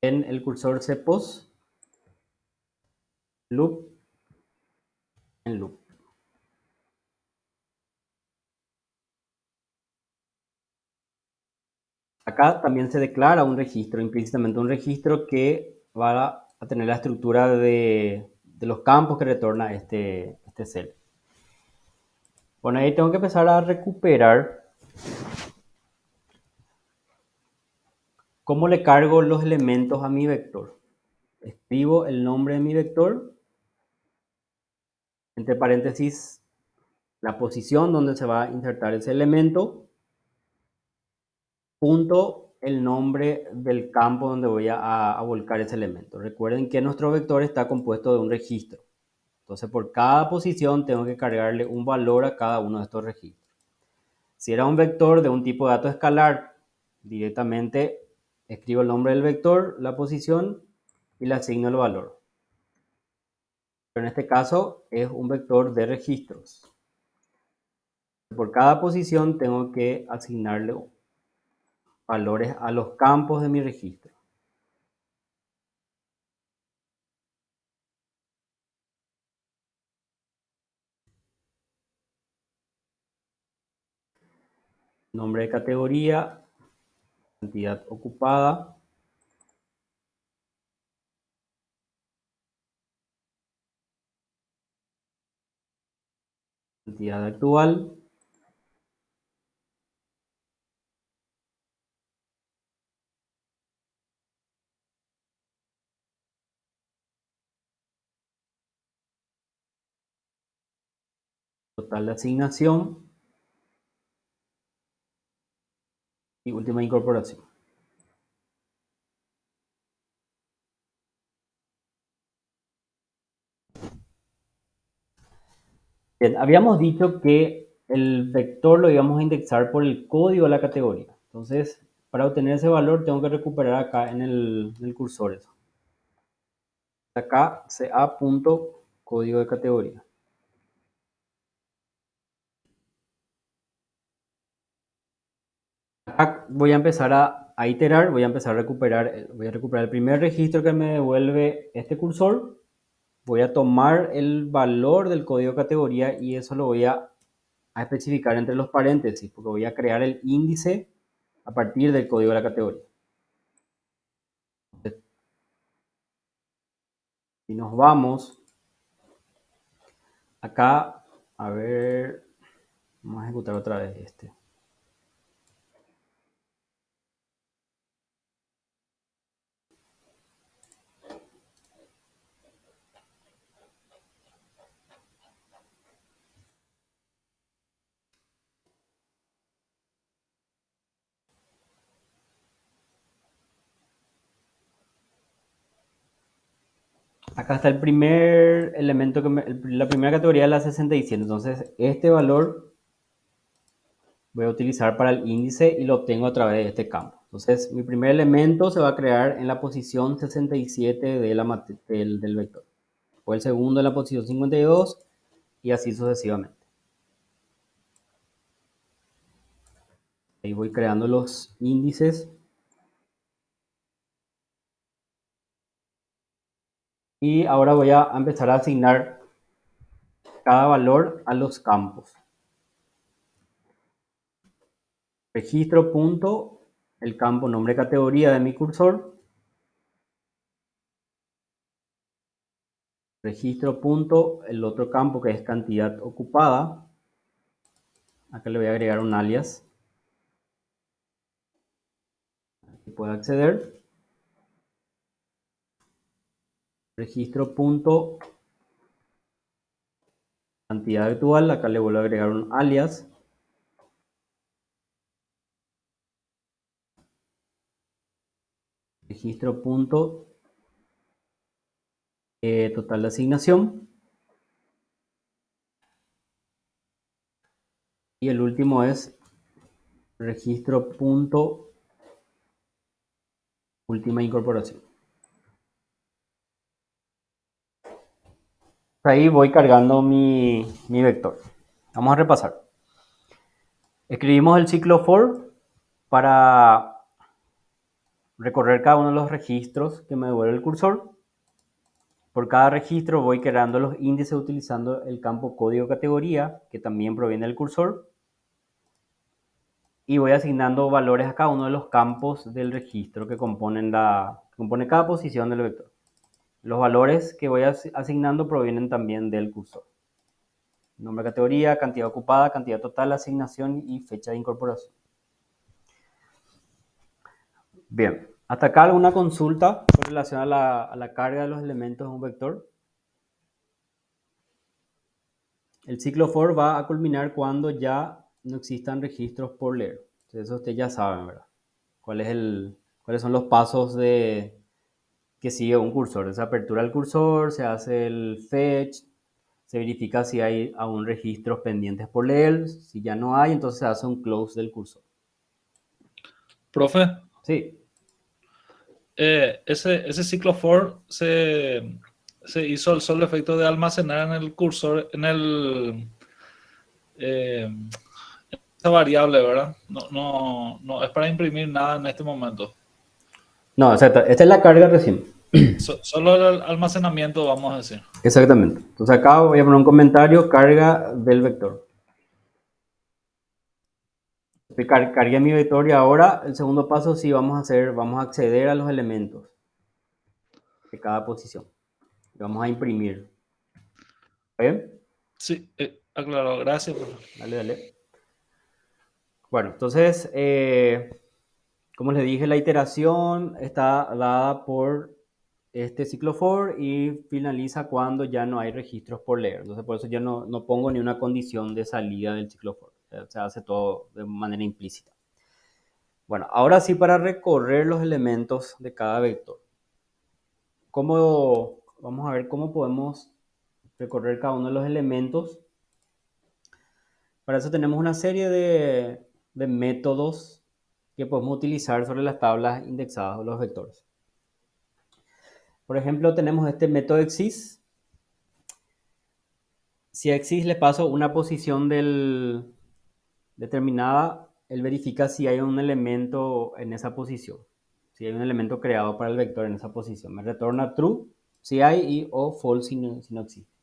en el cursor cpos, loop en loop. Acá también se declara un registro, implícitamente un registro que va a tener la estructura de los campos que retorna este cell. Bueno, ahí tengo que empezar a recuperar cómo le cargo los elementos a mi vector. Escribo el nombre de mi vector, entre paréntesis la posición donde se va a insertar ese elemento, punto el nombre del campo donde voy a volcar ese elemento. Recuerden que nuestro vector está compuesto de un registro. Entonces, por cada posición tengo que cargarle un valor a cada uno de estos registros. Si era un vector de un tipo de dato escalar, directamente escribo el nombre del vector, la posición y le asigno el valor. Pero en este caso es un vector de registros. Por cada posición tengo que asignarle valores a los campos de mi registro. Nombre de categoría, cantidad ocupada, cantidad actual, total de asignación y última incorporación. Bien, habíamos dicho que el vector lo íbamos a indexar por el código de la categoría. Entonces, para obtener ese valor tengo que recuperar acá en el cursor eso. Acá CA punto código de categoría. Acá voy a empezar a iterar, voy a empezar a recuperar, voy a recuperar el primer registro que me devuelve este cursor. Voy a tomar el valor del código de categoría y eso lo voy a especificar entre los paréntesis, porque voy a crear el índice a partir del código de la categoría. Si nos vamos acá, a ver, vamos a ejecutar otra vez este. Acá está el primer elemento, la primera categoría es la 67. Entonces, este valor voy a utilizar para el índice y lo obtengo a través de este campo. Entonces, mi primer elemento se va a crear en la posición 67 del vector. O el segundo en la posición 52 y así sucesivamente. Ahí voy creando los índices. Y ahora voy a empezar a asignar cada valor a los campos. Registro punto, el campo nombre categoría de mi cursor. Registro punto, el otro campo que es cantidad ocupada. Acá le voy a agregar un alias. Aquí puedo acceder. Registro punto, cantidad virtual. Acá le vuelvo a agregar un alias. Registro punto, total de asignación. Y el último es registro punto, última incorporación. Ahí voy cargando mi vector. Vamos a repasar. Escribimos el ciclo for para recorrer cada uno de los registros que me devuelve el cursor. Por cada registro voy creando los índices utilizando el campo código categoría, que también proviene del cursor. Y voy asignando valores a cada uno de los campos del registro que compone cada posición del vector. Los valores que voy asignando provienen también del cursor. Nombre de categoría, cantidad ocupada, cantidad total, asignación y fecha de incorporación. Bien, hasta acá alguna consulta con relación a la carga de los elementos de un vector. El ciclo for va a culminar cuando ya no existan registros por leer. Entonces, eso ustedes ya saben, ¿verdad? ¿Cuáles son los pasos que sigue un cursor? Se apertura el cursor, se hace el fetch, se verifica si hay aún registros pendientes por leer. Si ya no hay, entonces se hace un close del cursor. Profe, Sí. ese ciclo for se hizo el solo efecto de almacenar en el cursor, esa variable, ¿verdad? No es para imprimir nada en este momento. No, exacto. Esta es la carga recién. Solo el almacenamiento, vamos a decir. Exactamente. Entonces acá voy a poner un comentario, carga del vector. Cargué mi vector y ahora el segundo paso sí vamos a acceder a los elementos de cada posición. Y vamos a imprimir. ¿Está bien? Sí, aclarado. Gracias, profe. Dale. Bueno, entonces, como les dije, la iteración está dada por este ciclo for y finaliza cuando ya no hay registros por leer. Entonces por eso yo no pongo ni una condición de salida del ciclo for. Se hace todo de manera implícita. Bueno, ahora sí, para recorrer los elementos de cada vector. Vamos a ver cómo podemos recorrer cada uno de los elementos. Para eso tenemos una serie de métodos que podemos utilizar sobre las tablas indexadas o los vectores. Por ejemplo, tenemos este método exist. Si a exist le paso una posición determinada, él verifica si hay un elemento en esa posición. Si hay un elemento creado para el vector en esa posición. Me retorna true si hay o false si no existe.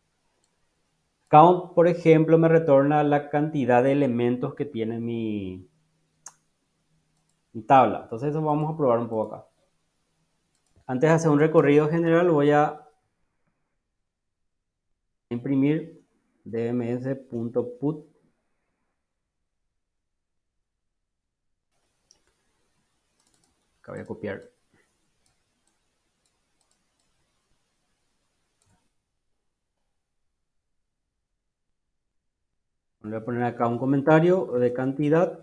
Count, por ejemplo, me retorna la cantidad de elementos que tiene mi tabla. Entonces eso vamos a probar un poco acá. Antes de hacer un recorrido general voy a imprimir dms.put. Acá voy a copiar. Voy a poner acá un comentario de cantidad.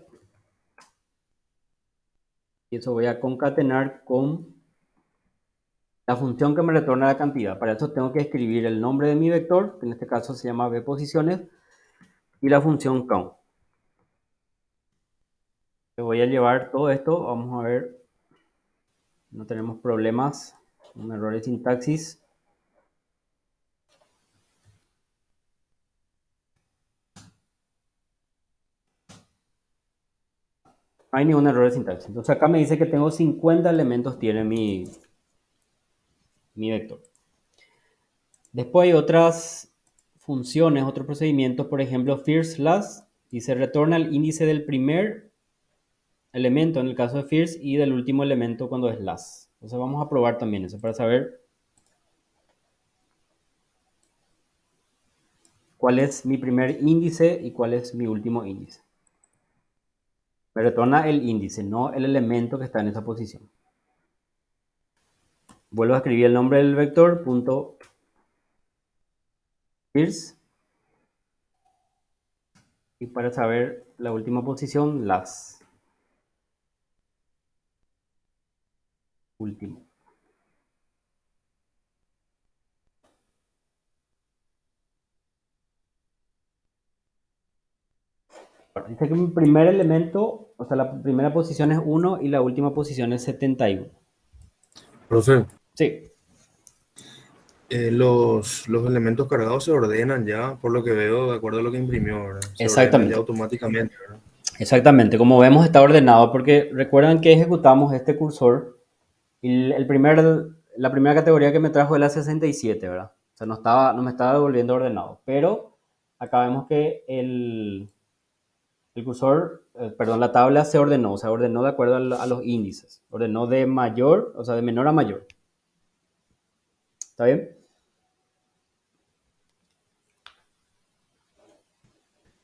Y eso voy a concatenar con la función que me retorna la cantidad. Para eso tengo que escribir el nombre de mi vector, que en este caso se llama vPosiciones, y la función count. Le voy a llevar todo esto, vamos a ver, no tenemos problemas, un error de sintaxis. No hay ningún error de sintaxis. Entonces acá me dice que tengo 50 elementos tiene mi vector. Después hay otras funciones, otros procedimientos, por ejemplo, first last, y se retorna el índice del primer elemento en el caso de first y del último elemento cuando es last. Entonces vamos a probar también eso para saber cuál es mi primer índice y cuál es mi último índice. Me retorna el índice, no el elemento que está en esa posición. Vuelvo a escribir el nombre del vector, punto first. Y para saber la última posición, last. Último. Bueno, dice que mi primer elemento, o sea, la primera posición es 1 y la última posición es 71. Profe, Sí, los elementos cargados se ordenan ya, por lo que veo, de acuerdo a lo que imprimió, ¿verdad? Se ordenan ya exactamente. automáticamente, ¿verdad? Exactamente. Como vemos, está ordenado porque recuerdan que ejecutamos este cursor y la primera categoría que me trajo es la 67, ¿verdad? O sea, no me estaba devolviendo ordenado. Pero acá vemos que el cursor, perdón, la tabla se ordenó de acuerdo a los índices. Ordenó de mayor, o sea, de menor a mayor. ¿Está bien?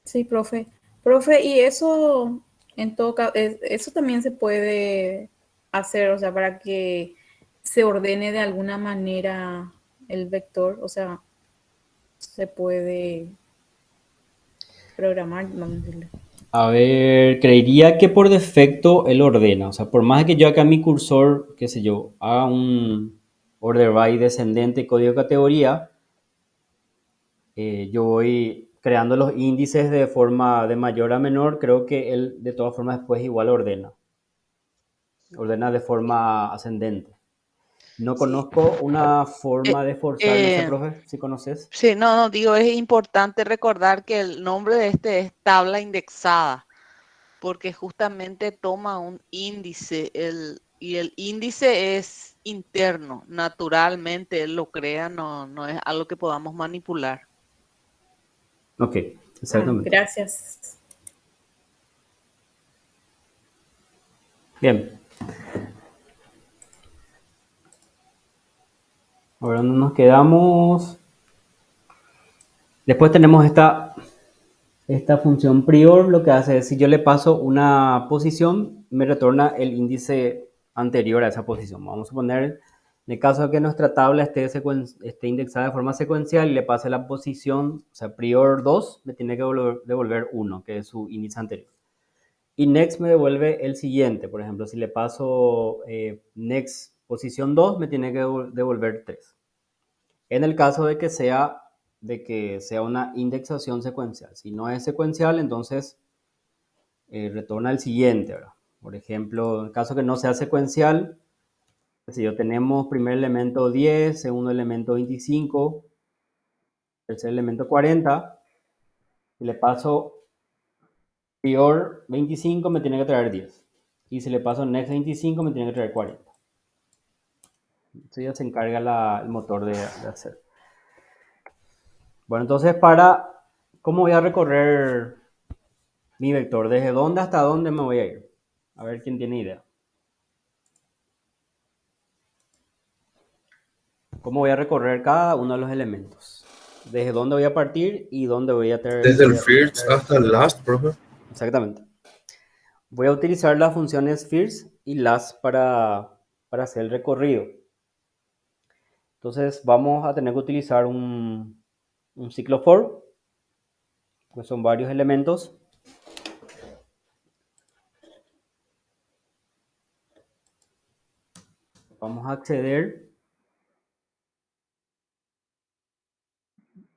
Sí, profe. Profe, y eso, en todo caso, eso también se puede hacer, o sea, para que se ordene de alguna manera el vector, o sea, se puede programar, vamos a decirle. A ver, creería que por defecto él ordena. O sea, por más que yo acá en mi cursor, qué sé yo, haga un order by descendente código categoría, yo voy creando los índices de forma de mayor a menor. Creo que él de todas formas después igual ordena. Ordena de forma ascendente. No Sí. conozco una forma Eh, de forzar, no sé, eh, profe, si conoces. sí, no, digo, es importante recordar que el nombre de este es tabla indexada, porque justamente toma un índice y el índice es interno, naturalmente él lo crea, no es algo que podamos manipular. Ok, exactamente. Gracias. Bien. Ahora ¿dónde nos quedamos? Después tenemos esta función prior, lo que hace es, si yo le paso una posición, me retorna el índice anterior a esa posición. Vamos a poner En el caso de que nuestra tabla esté indexada de forma secuencial y le pase la posición, o sea, prior 2, me tiene que devolver 1, que es su índice anterior. Y next me devuelve el siguiente. Por ejemplo, si le paso next posición 2, me tiene que devolver 3. En el caso de que sea una indexación secuencial. Si no es secuencial, entonces retorna el siguiente, ¿verdad? Por ejemplo, en el caso que no sea secuencial, si yo tenemos primer elemento 10, segundo elemento 25, tercer elemento 40, si le paso prior 25 me tiene que traer 10. Y si le paso next 25 me tiene que traer 40. Eso ya se encarga el motor de hacer. Bueno, entonces ¿cómo voy a recorrer mi vector? ¿Desde dónde hasta dónde me voy a ir? A ver quién tiene idea. ¿Cómo voy a recorrer cada uno de los elementos? ¿Desde dónde voy a partir y dónde voy a tener? Desde el first hasta el last, profe. Exactamente. Voy a utilizar las funciones first y last para hacer el recorrido. Entonces vamos a tener que utilizar un ciclo for, que son varios elementos. Vamos a acceder.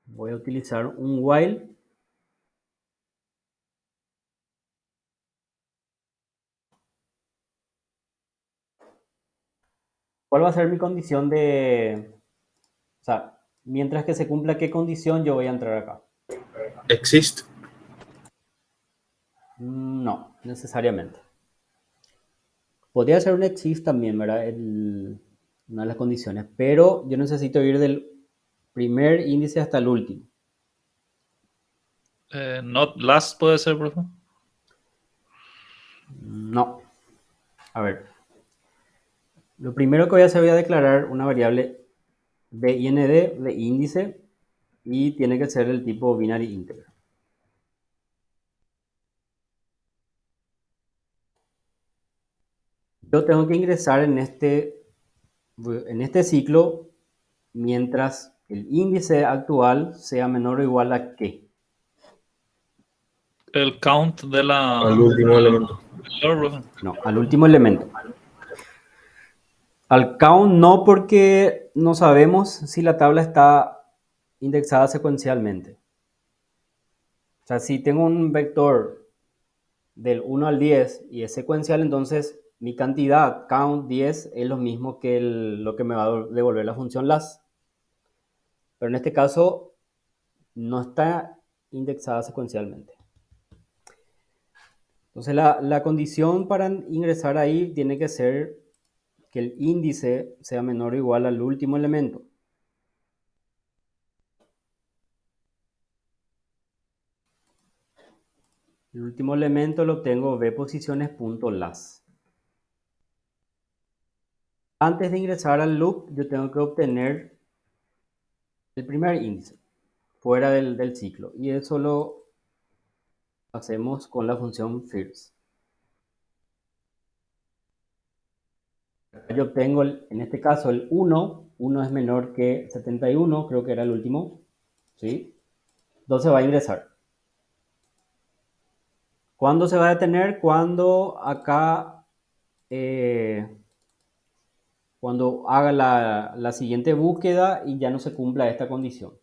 Voy a utilizar un while. ¿Cuál va a ser mi condición o sea, mientras que se cumpla qué condición yo voy a entrar acá? Exist. No, necesariamente. Podría ser un exist también, ¿verdad? Una de las condiciones, pero yo necesito ir del primer índice hasta el último. Not last puede ser, profe. No. A ver. Lo primero que voy a hacer, voy a declarar una variable bind de índice y tiene que ser el tipo binary integer. Yo tengo que ingresar en este ciclo mientras el índice actual sea menor o igual a ¿qué? El count de Al último elemento. No, al último elemento. Al count no, porque no sabemos si la tabla está indexada secuencialmente. O sea, si tengo un vector del 1 al 10 y es secuencial, entonces mi cantidad, count 10, es lo mismo que lo que me va a devolver la función last. Pero en este caso no está indexada secuencialmente. Entonces la condición para ingresar ahí tiene que ser que el índice sea menor o igual al último elemento. El último elemento lo obtengo vposiciones.last. Antes de ingresar al loop, yo tengo que obtener el primer índice fuera del ciclo. Y eso lo hacemos con la función first. Yo obtengo, en este caso, el 1. 1 es menor que 71, creo que era el último. ¿Sí? Entonces va a ingresar. ¿Cuándo se va a detener? Cuando acá, cuando haga la siguiente búsqueda y ya no se cumpla esta condición.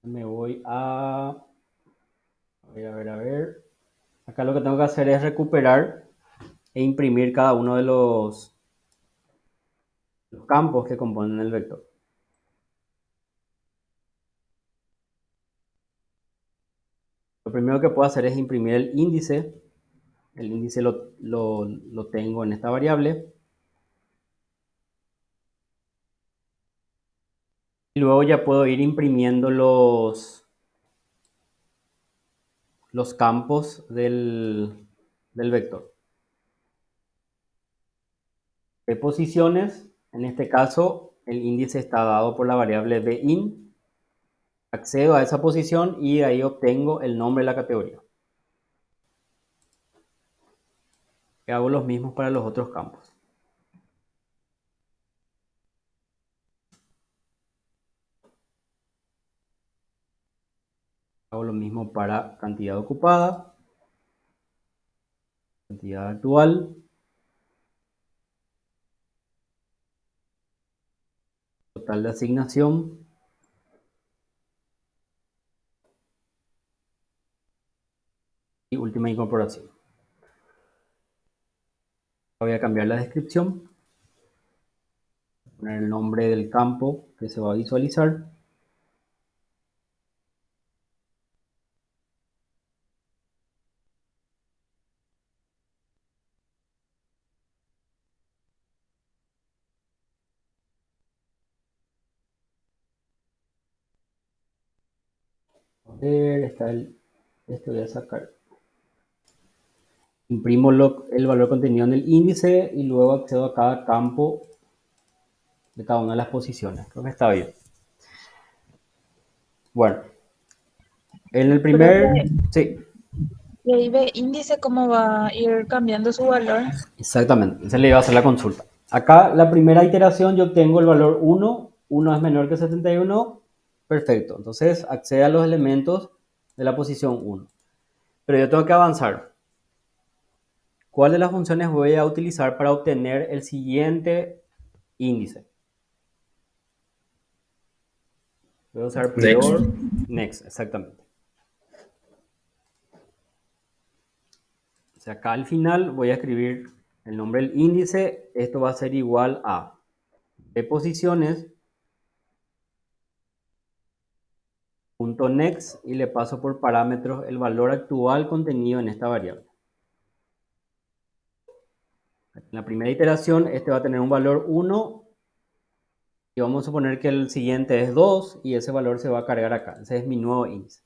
Me voy a ver. Acá lo que tengo que hacer es recuperar e imprimir cada uno de los campos que componen el vector. Lo primero que puedo hacer es imprimir el índice. El índice lo tengo en esta variable. Y luego ya puedo ir imprimiendo los campos del vector. De posiciones, en este caso, el índice está dado por la variable bin. Accedo a esa posición y de ahí obtengo el nombre de la categoría. Y hago los mismos para los otros campos. Hago lo mismo para cantidad ocupada, cantidad actual, total de asignación y última incorporación. Voy a cambiar la descripción, poner el nombre del campo que se va a visualizar. A ver, este voy a sacar. Imprimo el valor contenido en el índice y luego accedo a cada campo de cada una de las posiciones. Creo que está bien. Bueno, en el primer... Sí, Y ahí ve índice cómo va a ir cambiando su valor. exactamente. Esa le iba a hacer la consulta. Acá la primera iteración yo obtengo el valor 1. 1 es menor que 71. Perfecto. Entonces accede a los elementos de la posición 1. Pero yo tengo que avanzar. ¿Cuál de las funciones voy a utilizar para obtener el siguiente índice? Voy a usar prior, next, exactamente. O sea, acá al final voy a escribir el nombre del índice. Esto va a ser igual a de posiciones punto next y le paso por parámetros el valor actual contenido en esta variable. En la primera iteración este va a tener un valor 1 y vamos a suponer que el siguiente es 2 y ese valor se va a cargar acá. Ese es mi nuevo índice.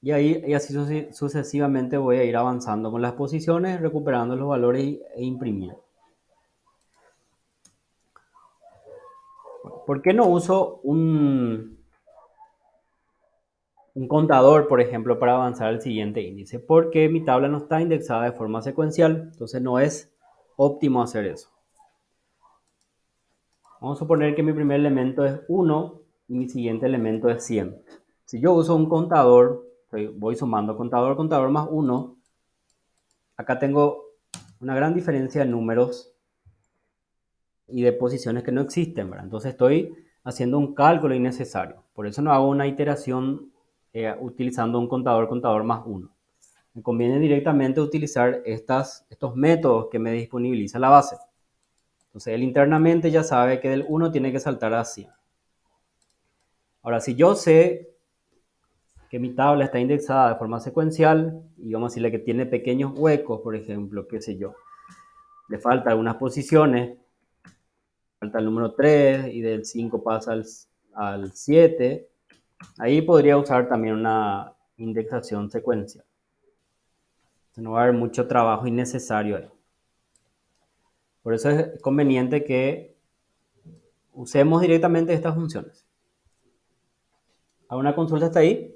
Y así sucesivamente voy a ir avanzando con las posiciones, recuperando los valores e imprimiendo. ¿Por qué no uso un contador, por ejemplo, para avanzar al siguiente índice? Porque mi tabla no está indexada de forma secuencial, entonces no es óptimo hacer eso. Vamos a suponer que mi primer elemento es 1 y mi siguiente elemento es 100. Si yo uso un contador, voy sumando contador, contador más 1, acá tengo una gran diferencia de números y de posiciones que no existen, ¿verdad? Entonces estoy haciendo un cálculo innecesario. Por eso no hago una iteración utilizando un contador, contador más 1. Me conviene directamente utilizar estos métodos que me disponibiliza la base. Entonces él internamente ya sabe que del 1 tiene que saltar a 100. Ahora, si yo sé que mi tabla está indexada de forma secuencial y vamos a decirle que tiene pequeños huecos, por ejemplo, qué sé yo, le faltan algunas posiciones, falta el número 3 y del 5 pasa al 7, ahí podría usar también una indexación secuencial. No va a haber mucho trabajo innecesario ahí. Por eso es conveniente que usemos directamente estas funciones. ¿Alguna consulta hasta ahí?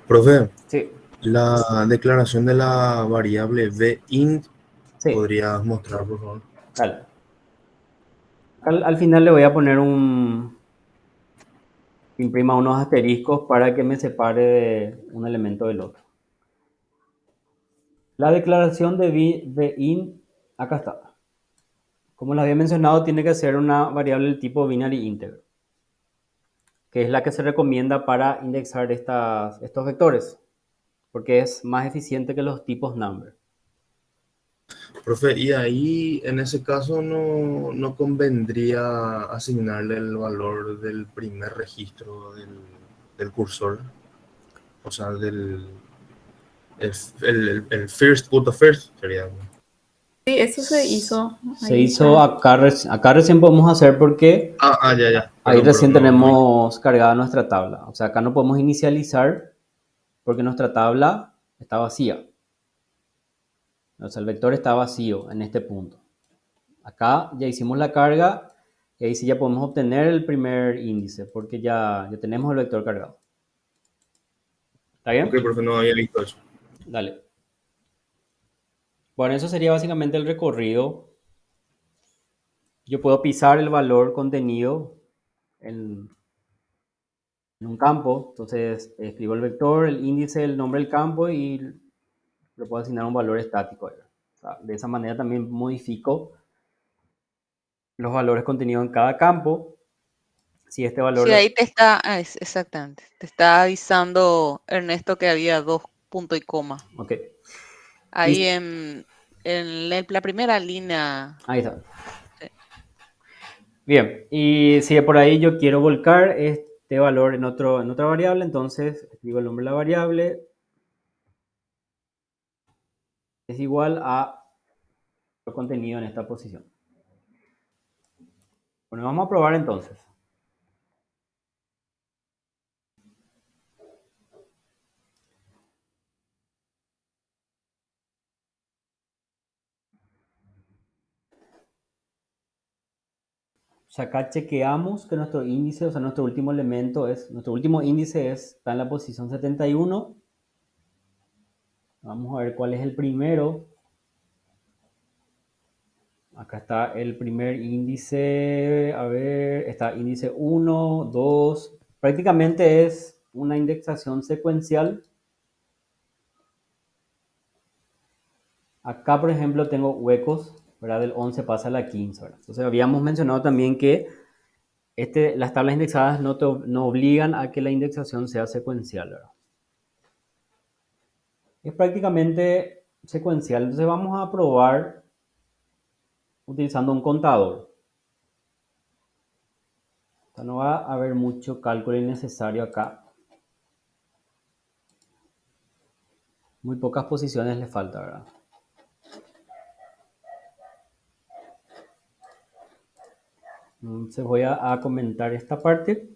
Profe, Sí, la declaración de la variable vint, sí, ¿podrías mostrar, por favor? dale. Al final le voy a poner imprima unos asteriscos para que me separe de un elemento del otro. La declaración de int, acá está. Como les había mencionado, tiene que ser una variable del tipo binary integer, que es la que se recomienda para indexar estos vectores, porque es más eficiente que los tipos number. Profe, y ahí en ese caso no convendría asignarle el valor del primer registro del cursor, o sea, el first, punto first sería. Sí, eso se hizo. Se Ahí hizo está. acá recién podemos hacer porque Ya. ahí Perdón, recién no, tenemos cargada nuestra tabla. O sea, acá no podemos inicializar porque nuestra tabla está vacía. O sea, el vector está vacío en este punto. Acá ya hicimos la carga y ahí sí ya podemos obtener el primer índice porque ya tenemos el vector cargado. ¿Está bien? ok, profe, no había visto eso. Dale. Bueno, eso sería básicamente el recorrido. Yo puedo pisar el valor contenido en, en un campo, entonces escribo el vector, el índice, el nombre del campo y le puedo asignar un valor estático. O sea, de esa manera también modifico los valores contenidos en cada campo. Si este valor Sí, ahí te está, exactamente, te está avisando Ernesto que había dos puntos y coma. Ok. Ahí Y, en la primera línea. ahí está. Sí. Bien, y si por ahí yo quiero volcar este valor en otra variable, entonces escribo el nombre de la variable, es igual a el contenido en esta posición. Bueno, vamos a probar entonces. O sea, acá chequeamos que nuestro índice, o sea, nuestro último elemento nuestro último índice está en la posición 71. Vamos a ver cuál es el primero. Acá está el primer índice, a ver, está índice 1, 2. Prácticamente es una indexación secuencial. Acá, por ejemplo, tengo huecos, ¿verdad? Del 11 pasa a la 15, ¿verdad? Entonces, habíamos mencionado también que las tablas indexadas no obligan a que la indexación sea secuencial, ¿verdad? Es prácticamente secuencial. Entonces, vamos a probar utilizando un contador. O sea, no va a haber mucho cálculo innecesario acá. Muy pocas posiciones le falta, ¿verdad? Entonces voy a comentar esta parte.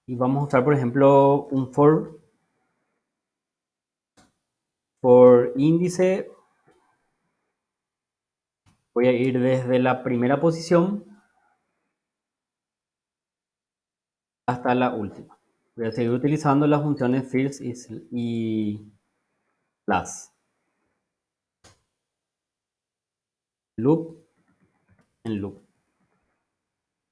Y vamos a usar, por ejemplo, un por índice. Voy a ir desde la primera posición hasta la última. Voy a seguir utilizando las funciones first y last. Loop en loop.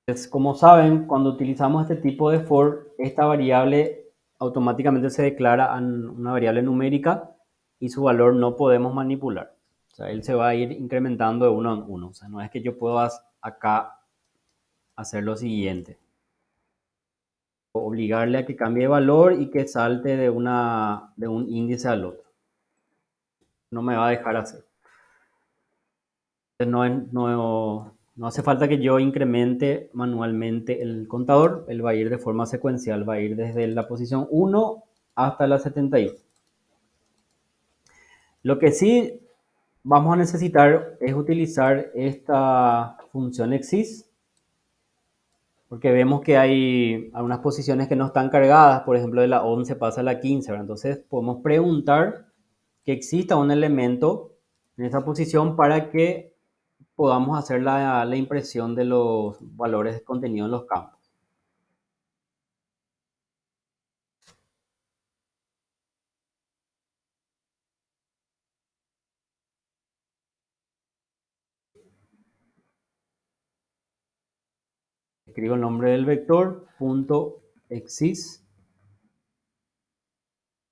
Entonces, como saben, cuando utilizamos este tipo de for, esta variable automáticamente se declara en una variable numérica y su valor no podemos manipular. O sea, él se va a ir incrementando de uno en uno. O sea, no es que yo pueda acá hacer lo siguiente. Obligarle a que cambie de valor y que salte de un índice al otro. No me va a dejar hacer. Entonces no hace falta que yo incremente manualmente el contador. Él va a ir de forma secuencial. Va a ir desde la posición 1 hasta la 71. Lo que sí vamos a necesitar es utilizar esta función exist, porque vemos que hay algunas posiciones que no están cargadas, por ejemplo de la 11 pasa a la 15, ¿verdad? Entonces podemos preguntar que exista un elemento en esa posición para que podamos hacer la impresión de los valores contenidos en los campos. Escribo el nombre del vector, punto exist,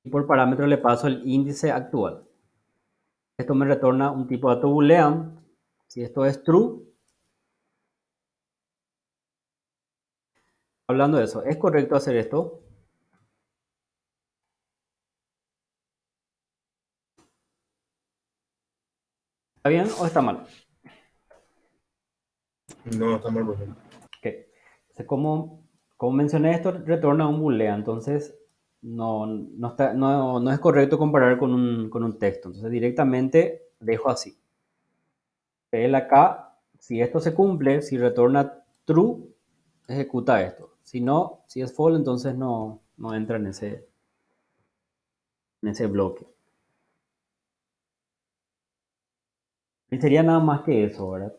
y por parámetro le paso el índice actual. Esto me retorna un tipo de dato boolean. Si esto es true, hablando de eso, ¿es correcto hacer esto? ¿Está bien o está mal? No, está mal, profe. Okay. Entonces, como mencioné, esto retorna un boolean, entonces no es correcto comparar con un texto. Entonces directamente dejo así. Él acá, si esto se cumple, si retorna true, ejecuta esto. Si no, si es false, entonces no entra en ese bloque. Y sería nada más que eso, ¿verdad?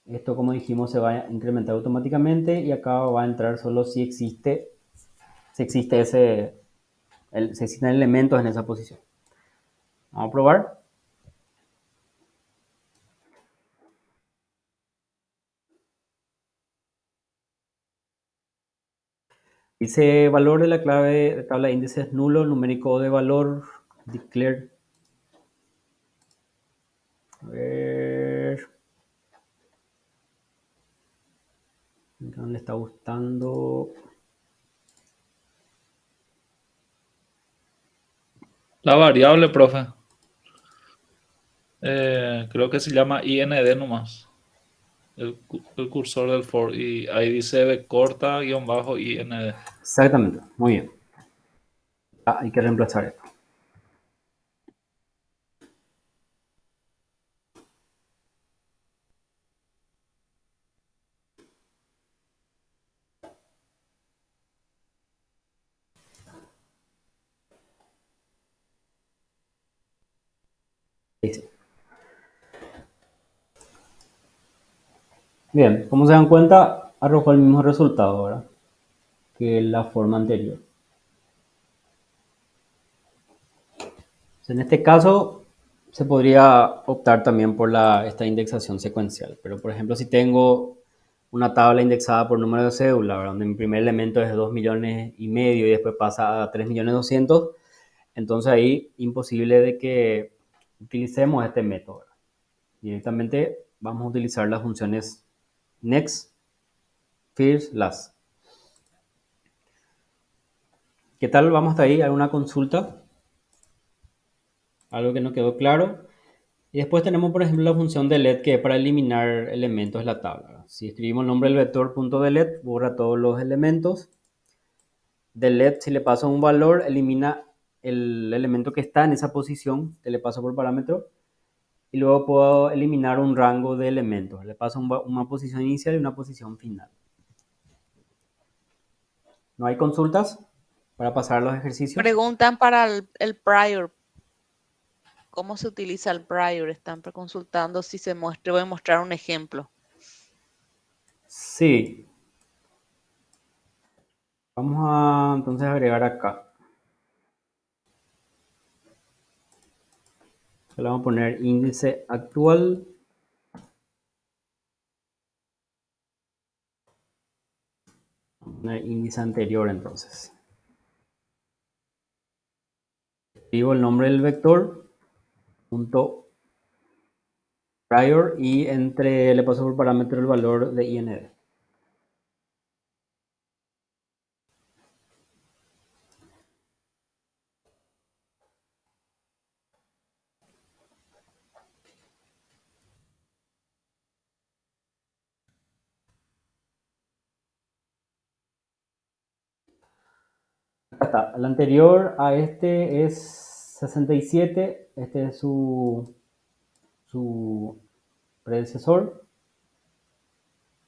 Esto, como dijimos, se va a incrementar automáticamente y acá va a entrar solo si existe se asignan elementos en esa posición. Vamos a probar. Dice valor de la clave de tabla de índices nulo, numérico de valor, declare. A ver. No le está gustando. La variable, profe. Creo que se llama IND nomás. El cursor del for. Y ahí dice B corta guión bajo IND. Exactamente, muy bien. Hay que reemplazar esto. Ahí sí. Bien, como se dan cuenta, arrojó el mismo resultado, ¿verdad? Que la forma anterior. En este caso, se podría optar también por esta indexación secuencial. Pero, por ejemplo, si tengo una tabla indexada por número de cédula, ¿verdad? Donde mi primer elemento es 2,5 millones y después pasa a 3,200,000, entonces ahí imposible de que utilicemos este método, ¿verdad? Directamente vamos a utilizar las funciones next, first, last. ¿Qué tal? ¿Vamos hasta ahí? ¿Alguna consulta? ¿Algo que no quedó claro? Y después tenemos, por ejemplo, la función delete, que es para eliminar elementos de la tabla. Si escribimos el nombre del vector .delete, borra todos los elementos. Delete, si le paso un valor, elimina el elemento que está en esa posición que le paso por parámetro. Y luego puedo eliminar un rango de elementos. Le paso una posición inicial y una posición final. ¿No hay consultas para pasar a los ejercicios? Preguntan para el prior. ¿Cómo se utiliza el prior? Están consultando si se muestra. Voy a mostrar un ejemplo. Sí. Vamos a entonces agregar acá. Le vamos a poner índice actual. Índice anterior entonces. Escribo el nombre del vector, punto prior, y le paso por parámetro el valor de IND. Acá está. El anterior a este es 67. Este es su predecesor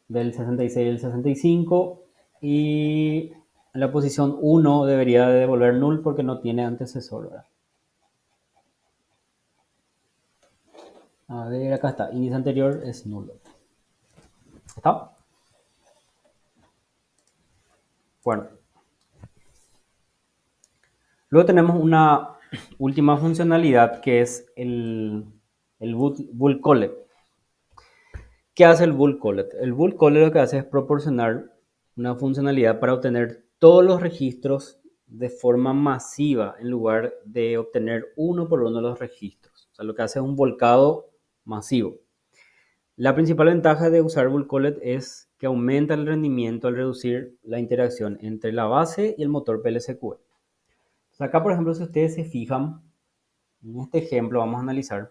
del 66 y el 65. Y en la posición 1 debería de devolver null porque no tiene antecesor, ¿verdad? A ver, acá está. Índice anterior es nulo. ¿Está? Bueno. Luego tenemos una última funcionalidad que es el bulk collect. ¿Qué hace el bulk collect? El bulk collect lo que hace es proporcionar una funcionalidad para obtener todos los registros de forma masiva en lugar de obtener uno por uno los registros. O sea, lo que hace es un volcado masivo. La principal ventaja de usar bulk collect es que aumenta el rendimiento al reducir la interacción entre la base y el motor PLSQL. Entonces acá, por ejemplo, si ustedes se fijan, en este ejemplo vamos a analizar.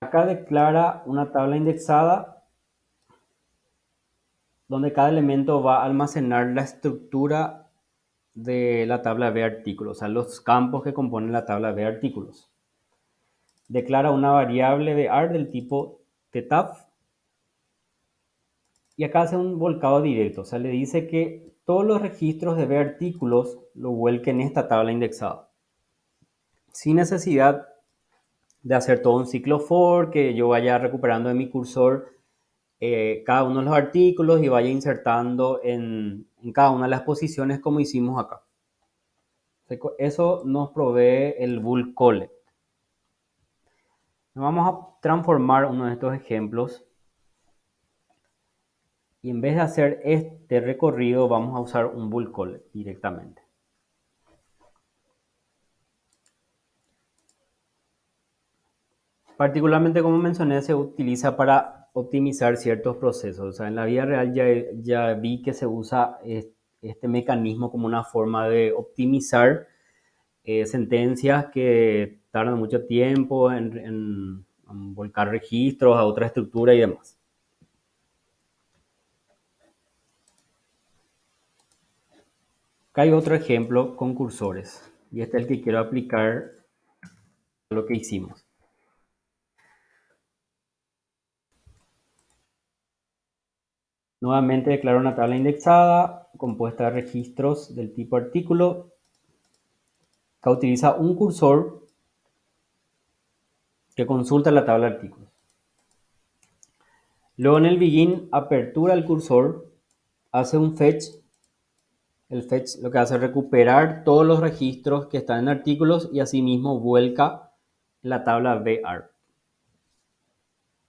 Acá declara una tabla indexada donde cada elemento va a almacenar la estructura de la tabla de artículos, o sea, los campos que componen la tabla de artículos. Declara una variable de AR del tipo TTAF y acá hace un volcado directo, o sea, le dice que todos los registros de B artículos lo vuelque en esta tabla indexada, sin necesidad de hacer todo un ciclo for, que yo vaya recuperando de mi cursor cada uno de los artículos y vaya insertando en cada una de las posiciones como hicimos acá. Eso nos provee el bulk collect. Vamos a transformar uno de estos ejemplos y en vez de hacer este recorrido vamos a usar un bulk collect directamente. Particularmente, como mencioné, se utiliza para optimizar ciertos procesos. O sea, en la vida real ya vi que se usa este mecanismo como una forma de optimizar sentencias que tardan mucho tiempo en volcar registros a otra estructura y demás. Acá hay otro ejemplo con cursores y este es el que quiero aplicar a lo que hicimos. Nuevamente declaro una tabla indexada compuesta de registros del tipo artículo que utiliza un cursor que consulta la tabla de artículos. Luego en el begin apertura el cursor, hace un fetch. El fetch lo que hace es recuperar todos los registros que están en artículos y asimismo vuelca la tabla var.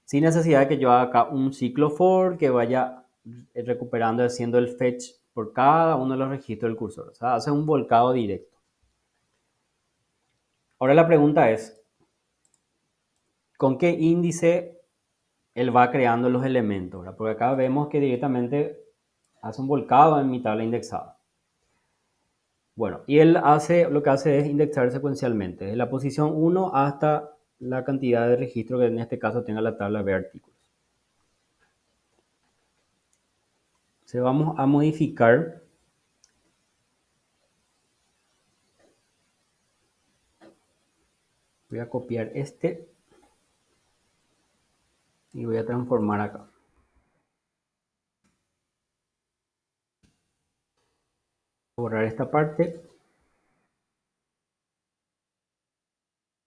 Sin necesidad de que yo haga acá un ciclo for que vaya recuperando, haciendo el fetch por cada uno de los registros del cursor. O sea, hace un volcado directo. Ahora la pregunta es, ¿con qué índice él va creando los elementos? ¿Verdad? Porque acá vemos que directamente hace un volcado en mi tabla indexada. Bueno, y él lo que hace es indexar secuencialmente, desde la posición 1 hasta la cantidad de registros que en este caso tenga la tabla de artículos. Entonces vamos a modificar voy a copiar este y voy a transformar acá. Borrar esta parte.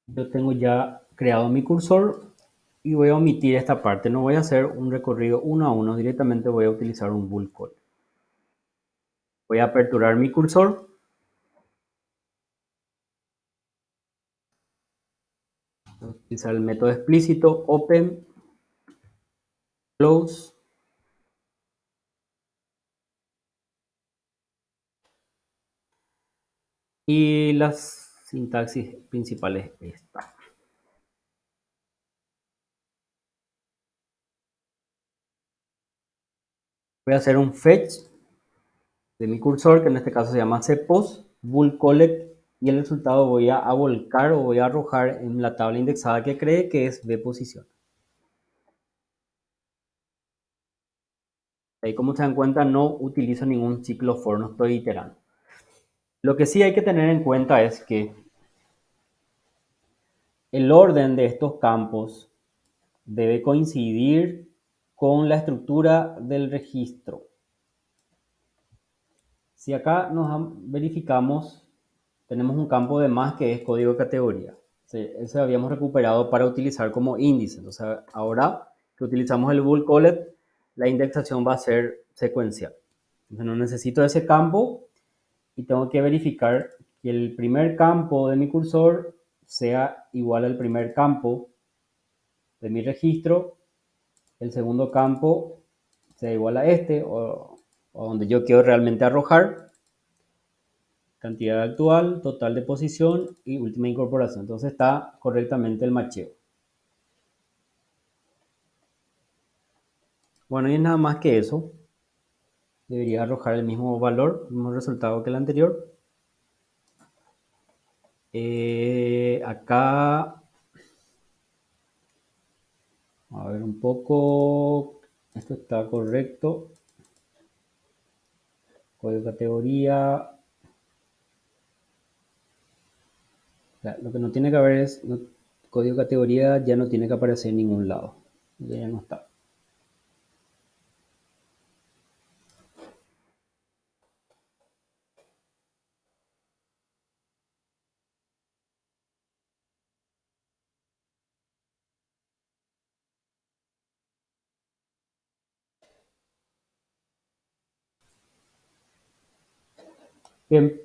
Yo tengo ya creado mi cursor y voy a omitir esta parte. No voy a hacer un recorrido uno a uno, directamente voy a utilizar un bulk call. Voy a aperturar mi cursor. Voy a utilizar el método explícito open, close. Y las sintaxis principales esta. Voy a hacer un fetch de mi cursor, que en este caso se llama cpost, bulk collect, y el resultado voy a volcar o voy a arrojar en la tabla indexada que cree que es de posición. Ahí, como se dan cuenta, no utilizo ningún ciclo for, no estoy iterando. Lo que sí hay que tener en cuenta es que el orden de estos campos debe coincidir con la estructura del registro. Si acá verificamos, tenemos un campo de más que es código de categoría. Ese habíamos recuperado para utilizar como índice. Entonces, ahora que utilizamos el bulk collect, la indexación va a ser secuencial. Entonces, no necesito ese campo y tengo que verificar que el primer campo de mi cursor sea igual al primer campo de mi registro, el segundo campo sea igual a este o donde yo quiero realmente arrojar, cantidad actual, total de posición y última incorporación. Entonces está correctamente el macheo. Bueno, y nada más que eso. Debería arrojar el mismo valor, el mismo resultado que el anterior. Acá, a ver un poco, esto está correcto. Código categoría. Lo que no tiene que haber es, código categoría ya no tiene que aparecer en ningún lado. Ya no está. Bien.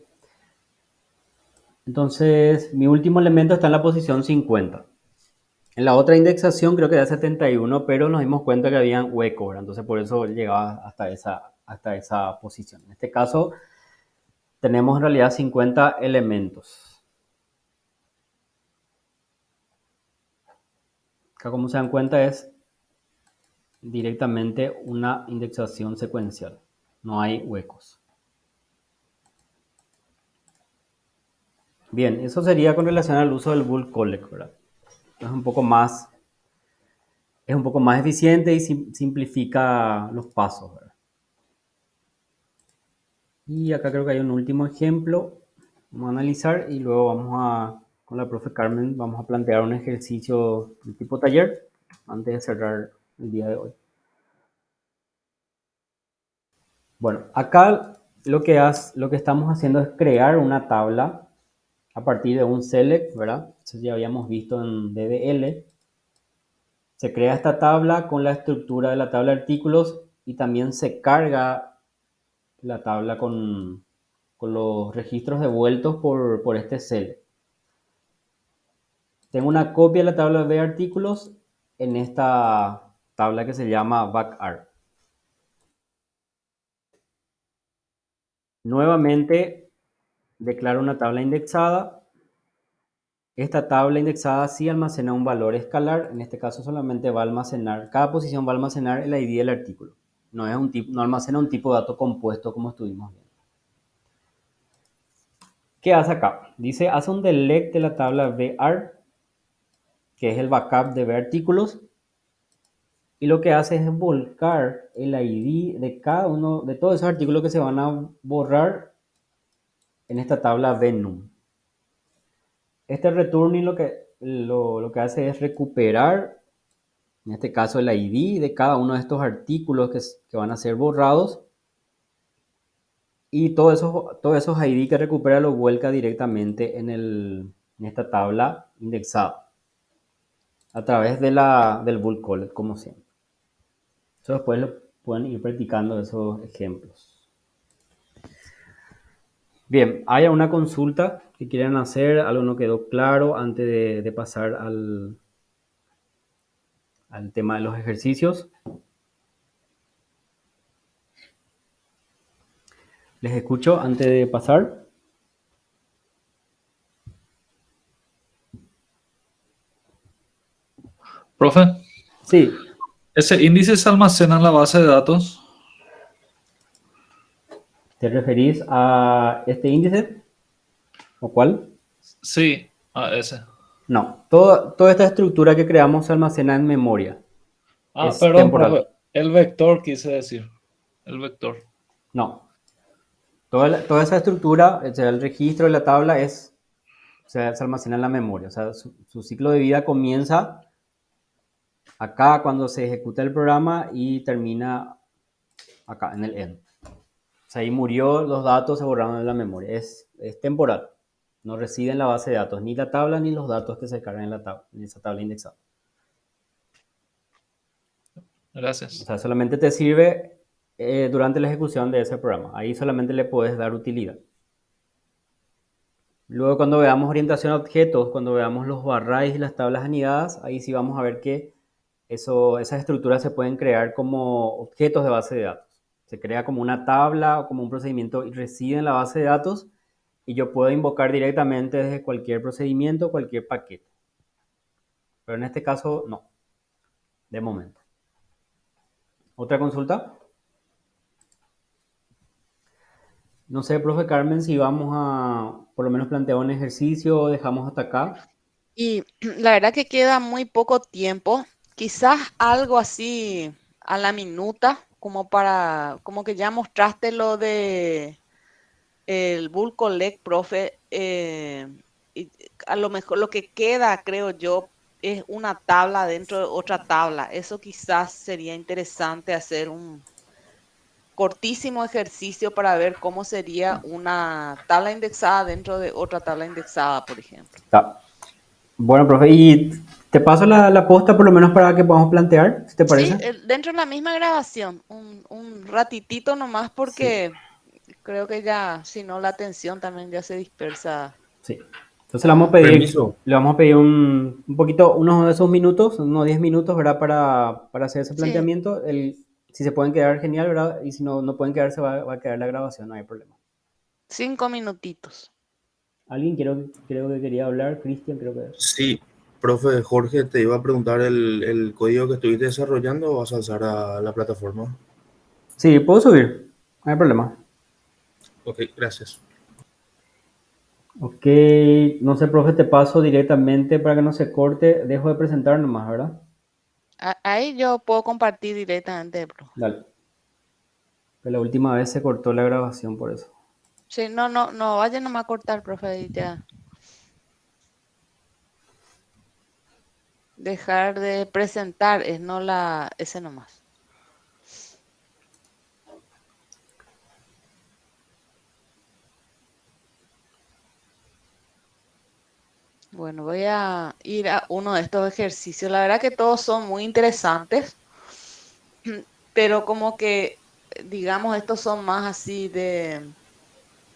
Entonces, mi último elemento está en la posición 50. En la otra indexación creo que era 71, pero nos dimos cuenta que habían huecos, ¿verdad? Entonces por eso llegaba hasta esa posición. En este caso tenemos en realidad 50 elementos. Acá, como se dan cuenta, es directamente una indexación secuencial. No hay huecos. Bien, eso sería con relación al uso del bulk collect, ¿verdad? Es un poco más eficiente y simplifica los pasos, ¿verdad? Y acá creo que hay un último ejemplo. Vamos a analizar y luego con la profe Carmen, vamos a plantear un ejercicio de tipo taller antes de cerrar el día de hoy. Bueno, acá lo que estamos haciendo es crear una tabla a partir de un select, ¿verdad? Eso ya habíamos visto en DDL. Se crea esta tabla con la estructura de la tabla de artículos y también se carga la tabla con los registros devueltos por este select. Tengo una copia de la tabla de artículos en esta tabla que se llama backarg. Nuevamente declaro una tabla indexada. Esta tabla indexada sí almacena un valor escalar. En este caso solamente va a almacenar, cada posición va a almacenar el ID del artículo. No almacena un tipo de dato compuesto como estuvimos viendo. ¿Qué hace acá? Dice, hace un delete de la tabla varg, que es el backup de artículos. Y lo que hace es volcar el ID de cada uno de todos esos artículos que se van a borrar en esta tabla venum. Este returning lo que hace es recuperar, en este caso, el ID de cada uno de estos artículos que van a ser borrados. Y todos esos ID que recupera lo vuelca directamente en esta tabla indexada a través del bulk collect, como siempre. Eso después lo pueden ir practicando esos ejemplos. Bien, ¿hay alguna consulta que quieran hacer? ¿Algo no quedó claro antes de pasar al tema de los ejercicios? Les escucho antes de pasar. Profe, Sí, ¿ese índice se almacena en la base de datos? ¿te referís a este índice? ¿O cuál? Sí, a ese. No, toda esta estructura que creamos se almacena en memoria. Es Perdón, temporal. profe. El vector quise decir. El vector. No. Toda esa estructura, o sea, el registro de la tabla se almacena en la memoria. O sea, su ciclo de vida comienza acá cuando se ejecuta el programa y termina acá en el end. O sea, ahí murió, los datos se borraron de la memoria. Es temporal. No reside en la base de datos, ni la tabla ni los datos que se cargan en esa tabla indexada. Gracias. O sea, solamente te sirve durante la ejecución de ese programa. Ahí solamente le puedes dar utilidad. Luego, cuando veamos orientación a objetos, cuando veamos los arrays y las tablas anidadas, ahí sí vamos a ver que esas estructuras se pueden crear como objetos de base de datos. Se crea como una tabla o como un procedimiento y reside en la base de datos y yo puedo invocar directamente desde cualquier procedimiento, cualquier paquete. Pero en este caso, no. De momento. ¿Otra consulta? No sé, profe Carmen, si vamos a por lo menos plantear un ejercicio o dejamos hasta acá. Y la verdad que queda muy poco tiempo, quizás algo así a la minuta, como que ya mostraste lo de el Bull Collect, profe, y a lo mejor lo que queda, creo yo, es una tabla dentro de otra tabla. Eso quizás sería interesante hacer un cortísimo ejercicio para ver cómo sería una tabla indexada dentro de otra tabla indexada, por ejemplo. Está. Bueno, profe, y te paso la posta por lo menos para que podamos plantear, si te Sí, parece. dentro de la misma grabación, un ratitito nomás porque creo que ya, si no, la atención también ya se dispersa. Sí. Entonces Permiso. le vamos a pedir un poquito, unos de esos minutos, unos 10 minutos, ¿verdad? Para hacer ese Sí, planteamiento. Si se pueden quedar, genial, ¿verdad? Y si no, no pueden quedarse, va a quedar la grabación, no hay problema. 5 minutitos. ¿Alguien creo que quería hablar? Cristian, creo que es. Sí, profe Jorge, te iba a preguntar el código que estuviste desarrollando o vas a alzar a la plataforma. Sí, puedo subir, no hay problema. Ok, gracias. Ok, no sé, profe, te paso directamente para que no se corte. Dejo de presentar nomás, ¿verdad? Ahí yo puedo compartir directamente, bro. Dale. Que la última vez se cortó la grabación por eso. Sí, no, no, no, vaya nomás a cortar, profe, y ya. Dejar de presentar, es no ese nomás. Bueno, voy a ir a uno de estos ejercicios. La verdad que todos son muy interesantes, pero como que, digamos, estos son más así de...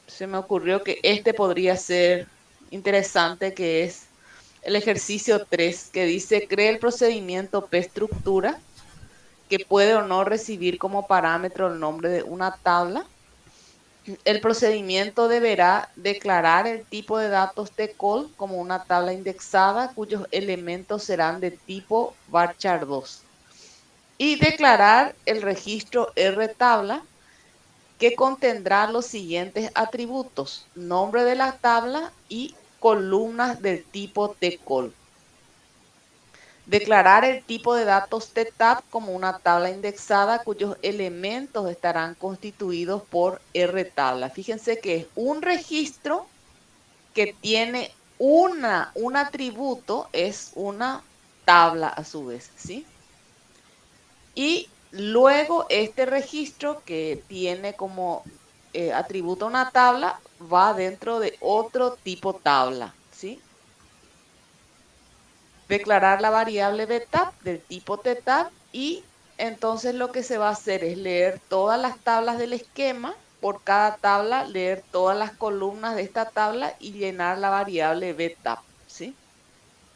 Se me ocurrió que este podría ser interesante, que es el ejercicio 3 que dice, cree el procedimiento P estructura, que puede o no recibir como parámetro el nombre de una tabla. El procedimiento deberá declarar el tipo de datos tcol como una tabla indexada cuyos elementos serán de tipo varchar 2 y declarar el registro rtabla que contendrá los siguientes atributos: nombre de la tabla y columnas del tipo tcol. Declarar el tipo de datos ttab como una tabla indexada cuyos elementos estarán constituidos por rtabla. Fíjense que es un registro que tiene un atributo, es una tabla a su vez, ¿sí? Y luego este registro que tiene como atributo una tabla va dentro de otro tipo tabla, ¿sí? Declarar la variable btab del tipo ttab y entonces lo que se va a hacer es leer todas las tablas del esquema, por cada tabla leer todas las columnas de esta tabla y llenar la variable btab, ¿sí?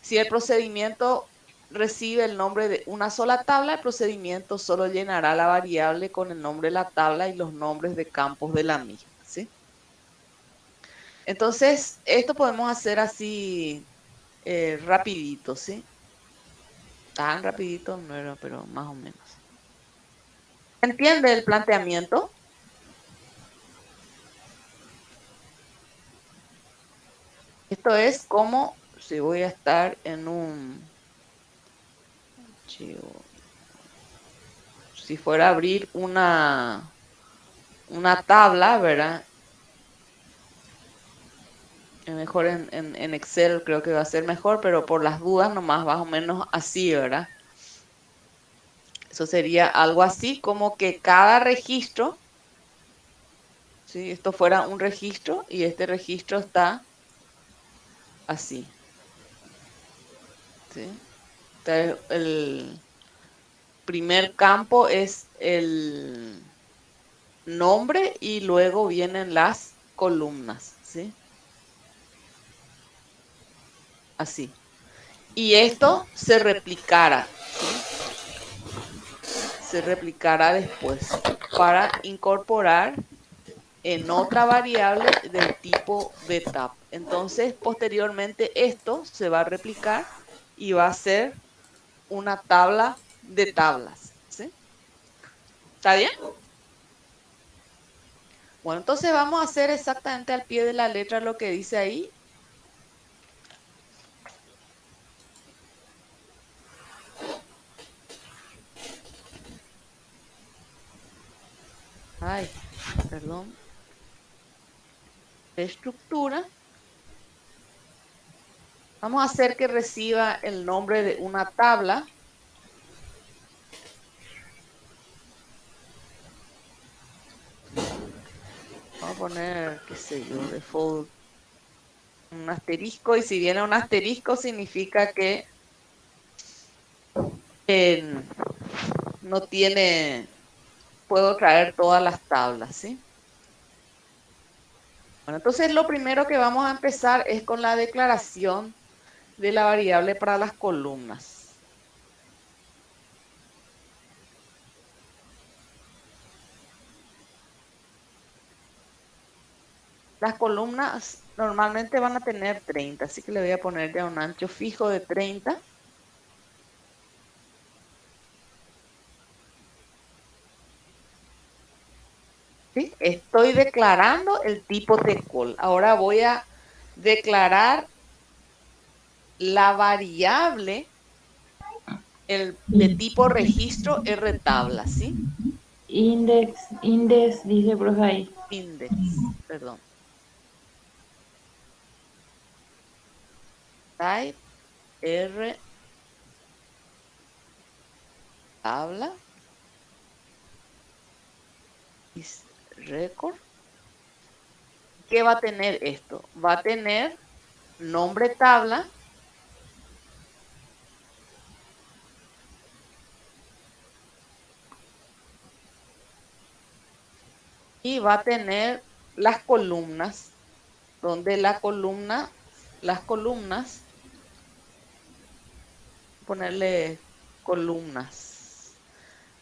Si el procedimiento recibe el nombre de una sola tabla, el procedimiento solo llenará la variable con el nombre de la tabla y los nombres de campos de la misma, ¿sí? Entonces, esto podemos hacer así rapidito, ¿sí? Tan rapidito no era, pero más o menos. ¿Entiende el planteamiento? Esto es como si voy a estar en un archivo. Si fuera a abrir una tabla, ¿verdad? Mejor en Excel creo que va a ser mejor, pero por las dudas nomás más o menos así, ¿verdad? Eso sería algo así como que cada registro, si esto fuera un registro y este registro está así, ¿sí? Entonces, el primer campo es el nombre y luego vienen las columnas, ¿sí? Así. Y esto se replicará, ¿sí? Se replicará después para incorporar en otra variable del tipo btab. Entonces, posteriormente esto se va a replicar y va a ser una tabla de tablas, ¿sí? ¿Está bien? Bueno, entonces vamos a hacer exactamente al pie de la letra lo que dice ahí. Ay, perdón. Estructura. Vamos a hacer que reciba el nombre de una tabla. Vamos a poner, qué sé yo, default un asterisco, y si viene un asterisco significa que no tiene, puedo traer todas las tablas, ¿sí? Bueno, entonces lo primero que vamos a empezar es con la declaración de la variable para las columnas. Las columnas normalmente van a tener 30, así que le voy a poner ya un ancho fijo de 30. ¿Sí? Estoy declarando el tipo tcol. Ahora voy a declarar la variable de tipo registro rtabla, ¿sí? Index, dice profe ahí. Index, perdón. Type R tabla is record. ¿Qué va a tener esto? Va a tener nombre tabla y va a tener las columnas, donde las columnas, ponerle columnas,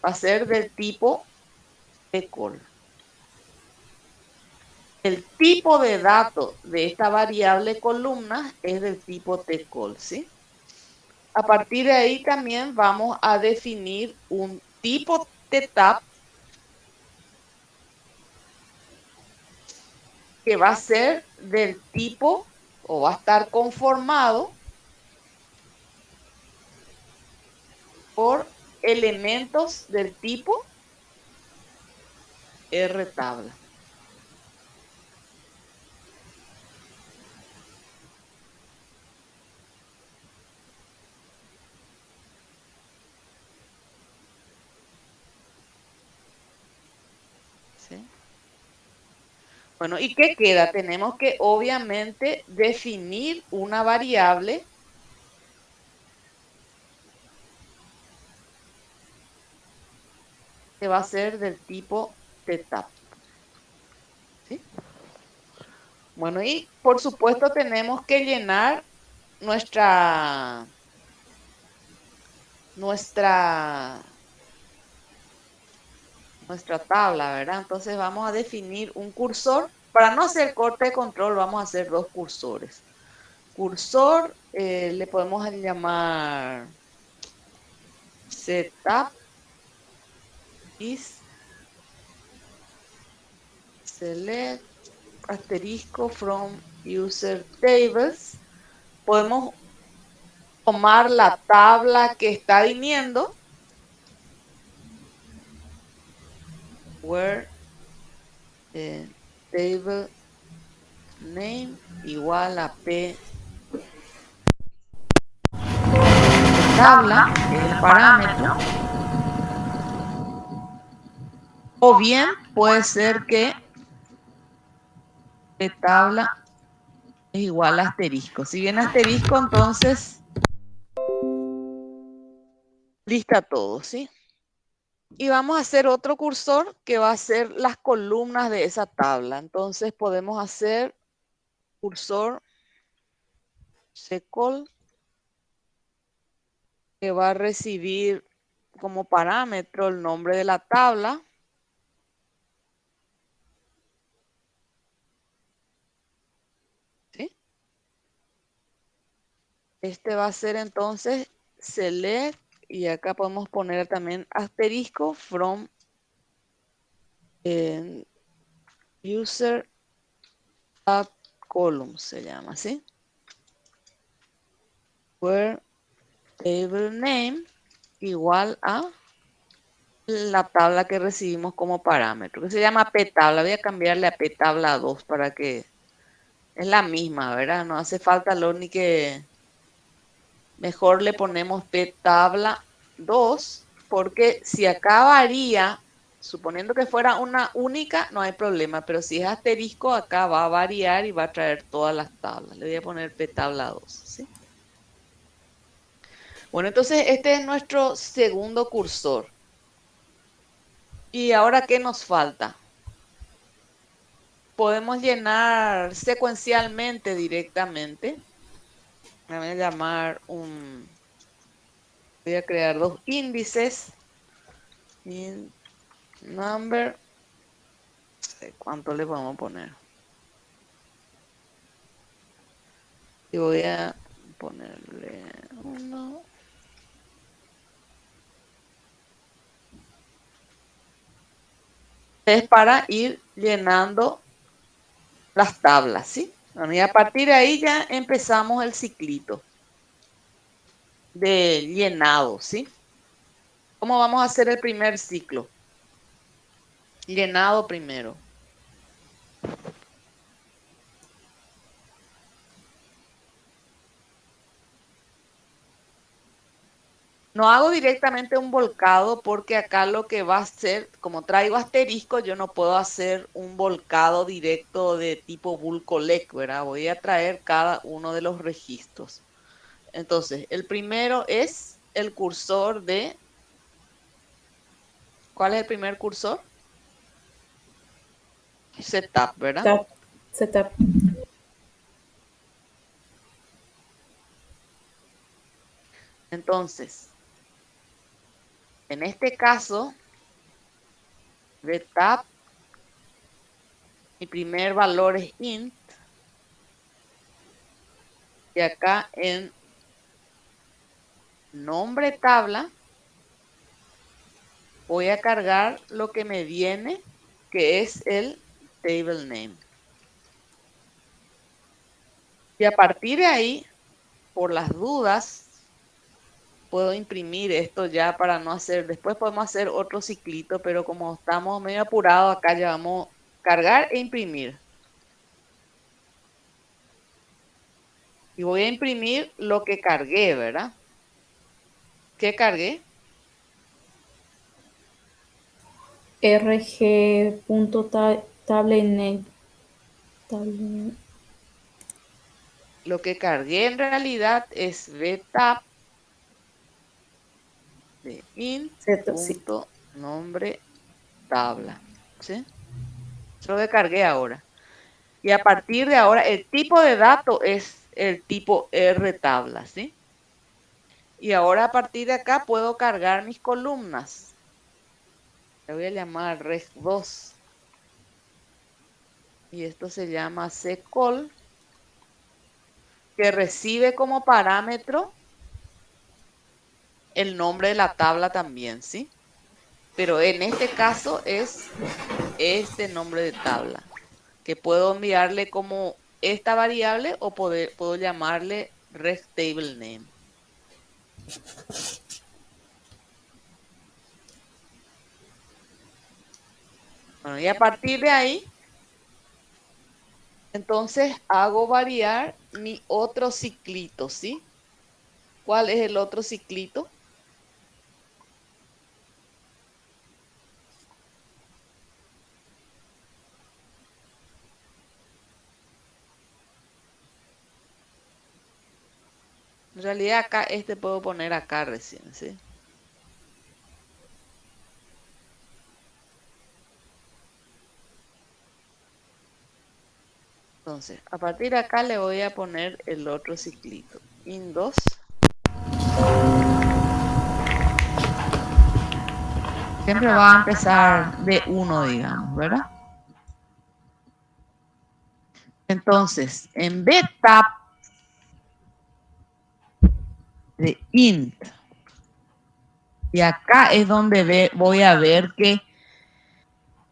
va a ser del tipo tcol. El tipo de dato de esta variable columna es del tipo tcol, ¿sí? A partir de ahí también vamos a definir un tipo ttab que va a ser del tipo o va a estar conformado por elementos del tipo rtabla. ¿Sí? Bueno, ¿y qué queda? Tenemos que obviamente definir una variable que va a ser del tipo ttab. ¿Sí? Bueno, y por supuesto tenemos que llenar nuestra tabla, ¿verdad? Entonces vamos a definir un cursor. Para no hacer corte de control, vamos a hacer dos cursores. Cursor le podemos llamar setup is select asterisco from user tables. Podemos tomar la tabla que está viniendo, where table name igual a p tabla, que es el parámetro, o bien puede ser que p tabla es igual a asterisco. Si viene asterisco, entonces lista todo, ¿sí? Y vamos a hacer otro cursor que va a ser las columnas de esa tabla. Entonces podemos hacer cursor secol que va a recibir como parámetro el nombre de la tabla. ¿Sí? Este va a ser entonces select y acá podemos poner también asterisco from user tab column se llama, ¿sí? Where table name igual a la tabla que recibimos como parámetro, que se llama ptabla. Voy a cambiarle a ptabla 2 para que es la misma, ¿verdad? No hace falta lo ni que mejor le ponemos ptabla 2, porque si acá varía, suponiendo que fuera una única, no hay problema, pero si es asterisco, acá va a variar y va a traer todas las tablas. Le voy a poner ptabla 2, ¿sí? Bueno, entonces este es nuestro segundo cursor. ¿Y ahora qué nos falta? podemos llenar secuencialmente directamente. Me voy a llamar voy a crear dos índices. Int number. No sé cuánto le vamos a poner. Y voy a ponerle 1. Es para ir llenando las tablas, ¿sí? Bueno, y a partir de ahí ya empezamos el ciclito de llenado, ¿sí? ¿Cómo vamos a hacer el primer ciclo? Llenado primero. No hago directamente un volcado porque acá lo que va a ser, como traigo asterisco, yo no puedo hacer un volcado directo de tipo bull collect, ¿verdad? Voy a traer cada uno de los registros. Entonces, el primero es el cursor de... ¿Cuál es el primer cursor? Setup, ¿verdad? Setup. Entonces, en este caso, de tab, mi primer valor es int. Y acá en nombre tabla, voy a cargar lo que me viene, que es el table name. Y a partir de ahí, por las dudas, puedo imprimir esto ya para no hacer, después podemos hacer otro ciclito, pero como estamos medio apurados, acá ya vamos a cargar e imprimir. Y voy a imprimir lo que cargué, ¿verdad? ¿Qué cargué? rg.tablename. Lo que cargué en realidad es vtab de int.nombre tabla. ¿Sí? Eso lo cargué ahora. Y a partir de ahora, el tipo de dato es el tipo rtabla, ¿sí? Y ahora a partir de acá puedo cargar mis columnas. Le voy a llamar reg2. Y esto se llama ccall, que recibe como parámetro el nombre de la tabla también, ¿sí? Pero en este caso es este nombre de tabla, que puedo enviarle como esta variable o puedo llamarle regTableName. Bueno, y a partir de ahí, entonces hago variar mi otro ciclito, ¿sí? ¿Cuál es el otro ciclito? En realidad acá puedo poner acá recién, ¿sí? Entonces, a partir de acá le voy a poner el otro ciclito. In2. Siempre va a empezar de 1, digamos, ¿verdad? Entonces, en vtab de int, y acá es donde voy a ver que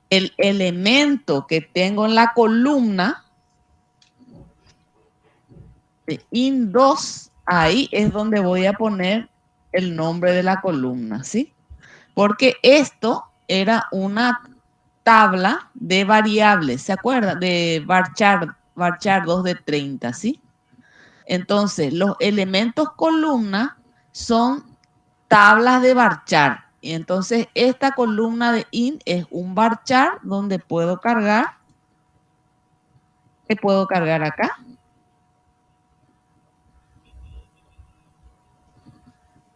el elemento que tengo en la columna de int2, ahí es donde voy a poner el nombre de la columna, ¿sí? Porque esto era una tabla de variables, ¿se acuerdan? De varchar 2 de 30, ¿sí? Entonces, los elementos columna son tablas de varchar. Y entonces, esta columna de int es un varchar donde puedo cargar. ¿Qué puedo cargar acá?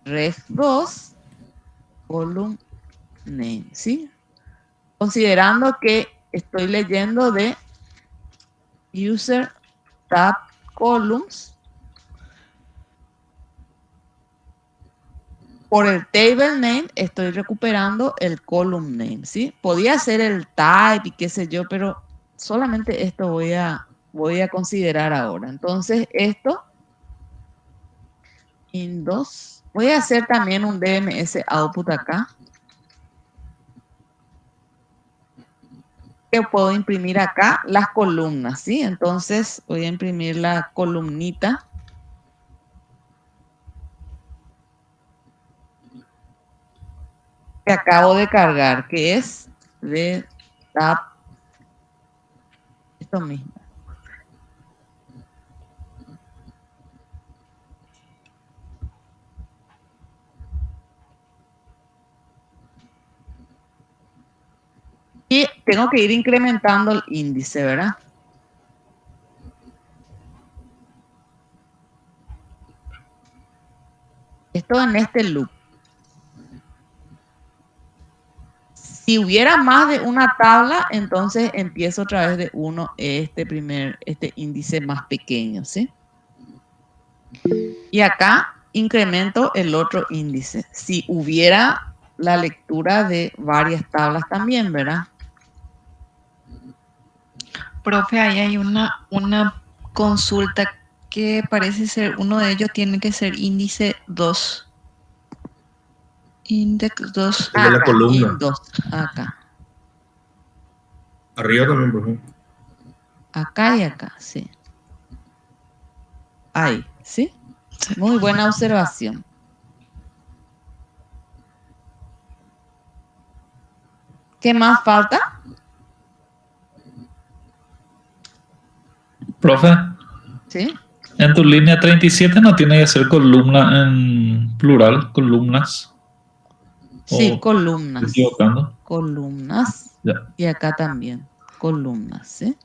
Reg2 column name, ¿sí? Considerando que estoy leyendo de user tab columns. Por el table name estoy recuperando el column name, ¿sí? Podía ser el type y qué sé yo, pero solamente esto voy a considerar ahora. Entonces, esto, indos. Voy a hacer también un DMS output acá, que puedo imprimir acá las columnas, ¿sí? Entonces, voy a imprimir la columnita que acabo de cargar, que es de tab, esto mismo. Y tengo que ir incrementando el índice, ¿verdad? Esto en este loop. Si hubiera más de una tabla, entonces empiezo otra vez de 1, este índice más pequeño, ¿sí? Y acá incremento el otro índice. Si hubiera la lectura de varias tablas también, ¿verdad? Profe, ahí hay una consulta que parece ser, uno de ellos tiene que ser índice 2. Index 2. El de la Acá, columna. IN2, acá. Arriba también, profe. Acá y acá, sí. Ahí, ¿sí? Muy buena observación. ¿Qué más falta? Profe, ¿Sí? en tu línea 37 no tiene que ser columna en plural, columnas. Sí, ¿O estoy columnas. equivocando? Columnas. Ya. Y acá también, columnas, ¿sí?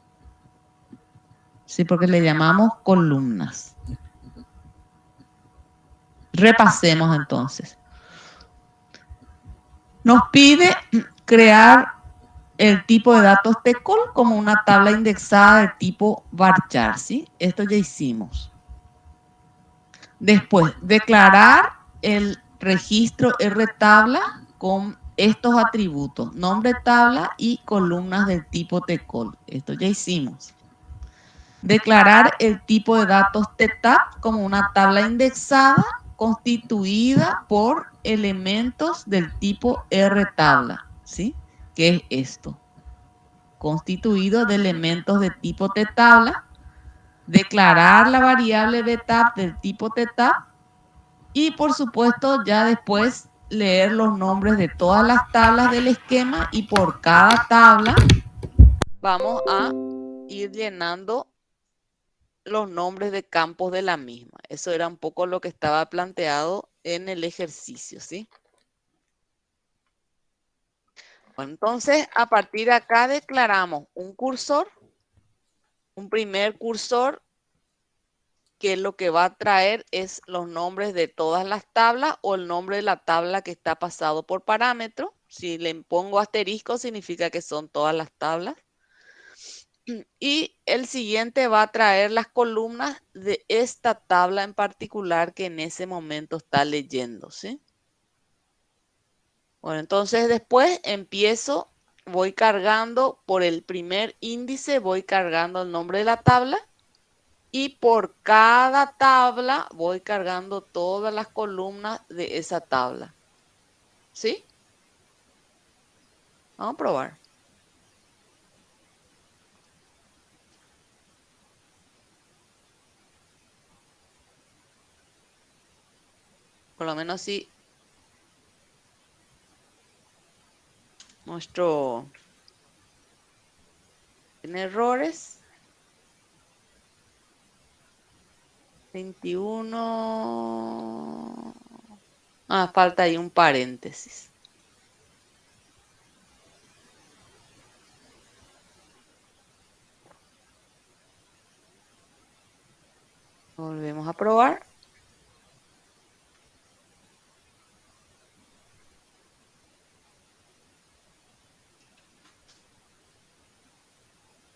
Sí, porque le llamamos columnas. Repasemos entonces. Nos pide crear el tipo de datos TCOL como una tabla indexada de tipo varchar, ¿sí? Esto ya hicimos. Después, declarar el registro RTabla con estos atributos, nombre tabla y columnas del tipo TCOL. Esto ya hicimos. Declarar el tipo de datos TTAB como una tabla indexada constituida por elementos del tipo RTabla, ¿sí? ¿Qué es esto? Constituido de elementos de tipo TTabla, declarar la variable btab del tipo TTAB y por supuesto ya después leer los nombres de todas las tablas del esquema y por cada tabla vamos a ir llenando los nombres de campos de la misma. Eso era un poco lo que estaba planteado en el ejercicio, ¿sí? Bueno, entonces, a partir de acá declaramos un cursor, un primer cursor, que lo que va a traer es los nombres de todas las tablas o el nombre de la tabla que está pasado por parámetro. Si le pongo asterisco, significa que son todas las tablas. Y el siguiente va a traer las columnas de esta tabla en particular que en ese momento está leyendo, ¿sí? Bueno, entonces después empiezo, voy cargando por el primer índice, voy cargando el nombre de la tabla y por cada tabla voy cargando todas las columnas de esa tabla, ¿sí? Vamos a probar. Por lo menos si nuestro tiene errores. 21. Falta ahí un paréntesis. Volvemos a probar.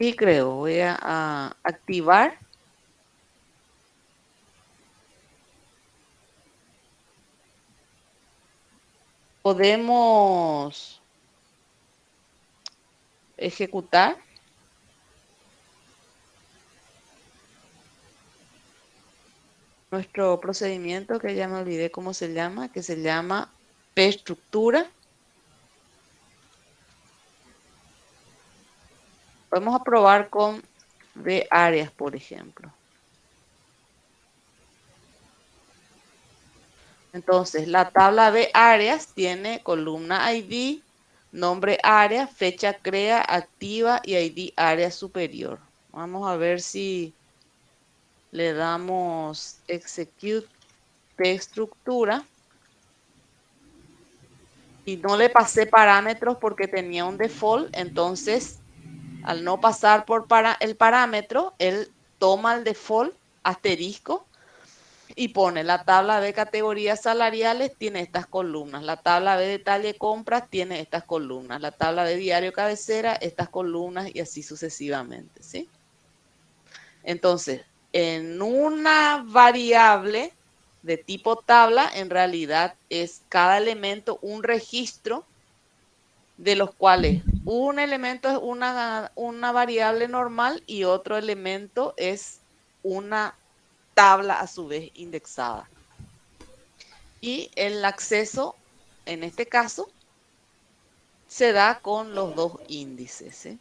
Sí, creo. Voy a activar. Podemos ejecutar. Nuestro procedimiento, que ya me olvidé cómo se llama, que se llama P-estructura. Vamos a probar con V-áreas, por ejemplo. Entonces, la tabla V-áreas tiene columna ID, nombre área, fecha crea, activa y ID área superior. Vamos a ver si le damos execute P-estructura. Y no le pasé parámetros porque tenía un default, entonces al no pasar por el parámetro, él toma el default asterisco y pone la tabla de categorías salariales, tiene estas columnas, la tabla de detalle compras tiene estas columnas, la tabla de diario cabecera, estas columnas y así sucesivamente, ¿sí? Entonces, en una variable de tipo tabla, en realidad es cada elemento un registro, de los cuales un elemento es una variable normal y otro elemento es una tabla a su vez indexada. Y el acceso, en este caso, se da con los dos índices, ¿sí?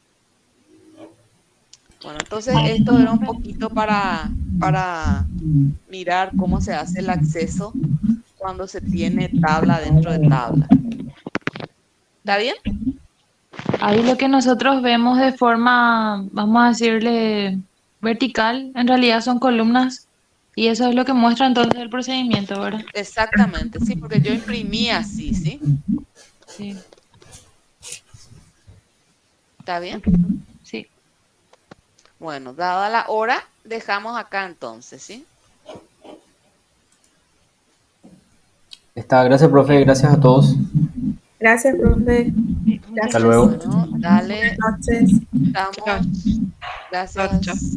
Bueno, entonces esto era un poquito para mirar cómo se hace el acceso cuando se tiene tabla dentro de tabla. ¿Está bien? Ahí lo que nosotros vemos de forma, vamos a decirle, vertical, en realidad son columnas y eso es lo que muestra entonces el procedimiento, ¿verdad? Exactamente, sí, porque yo imprimí así, ¿sí? Sí, ¿Está bien? sí. Bueno, dada la hora, dejamos acá entonces, ¿sí? Gracias, profe, gracias a todos. Gracias, profe. Hasta luego. Bueno, dale, Buenas noches. estamos. Chao, chao. Gracias.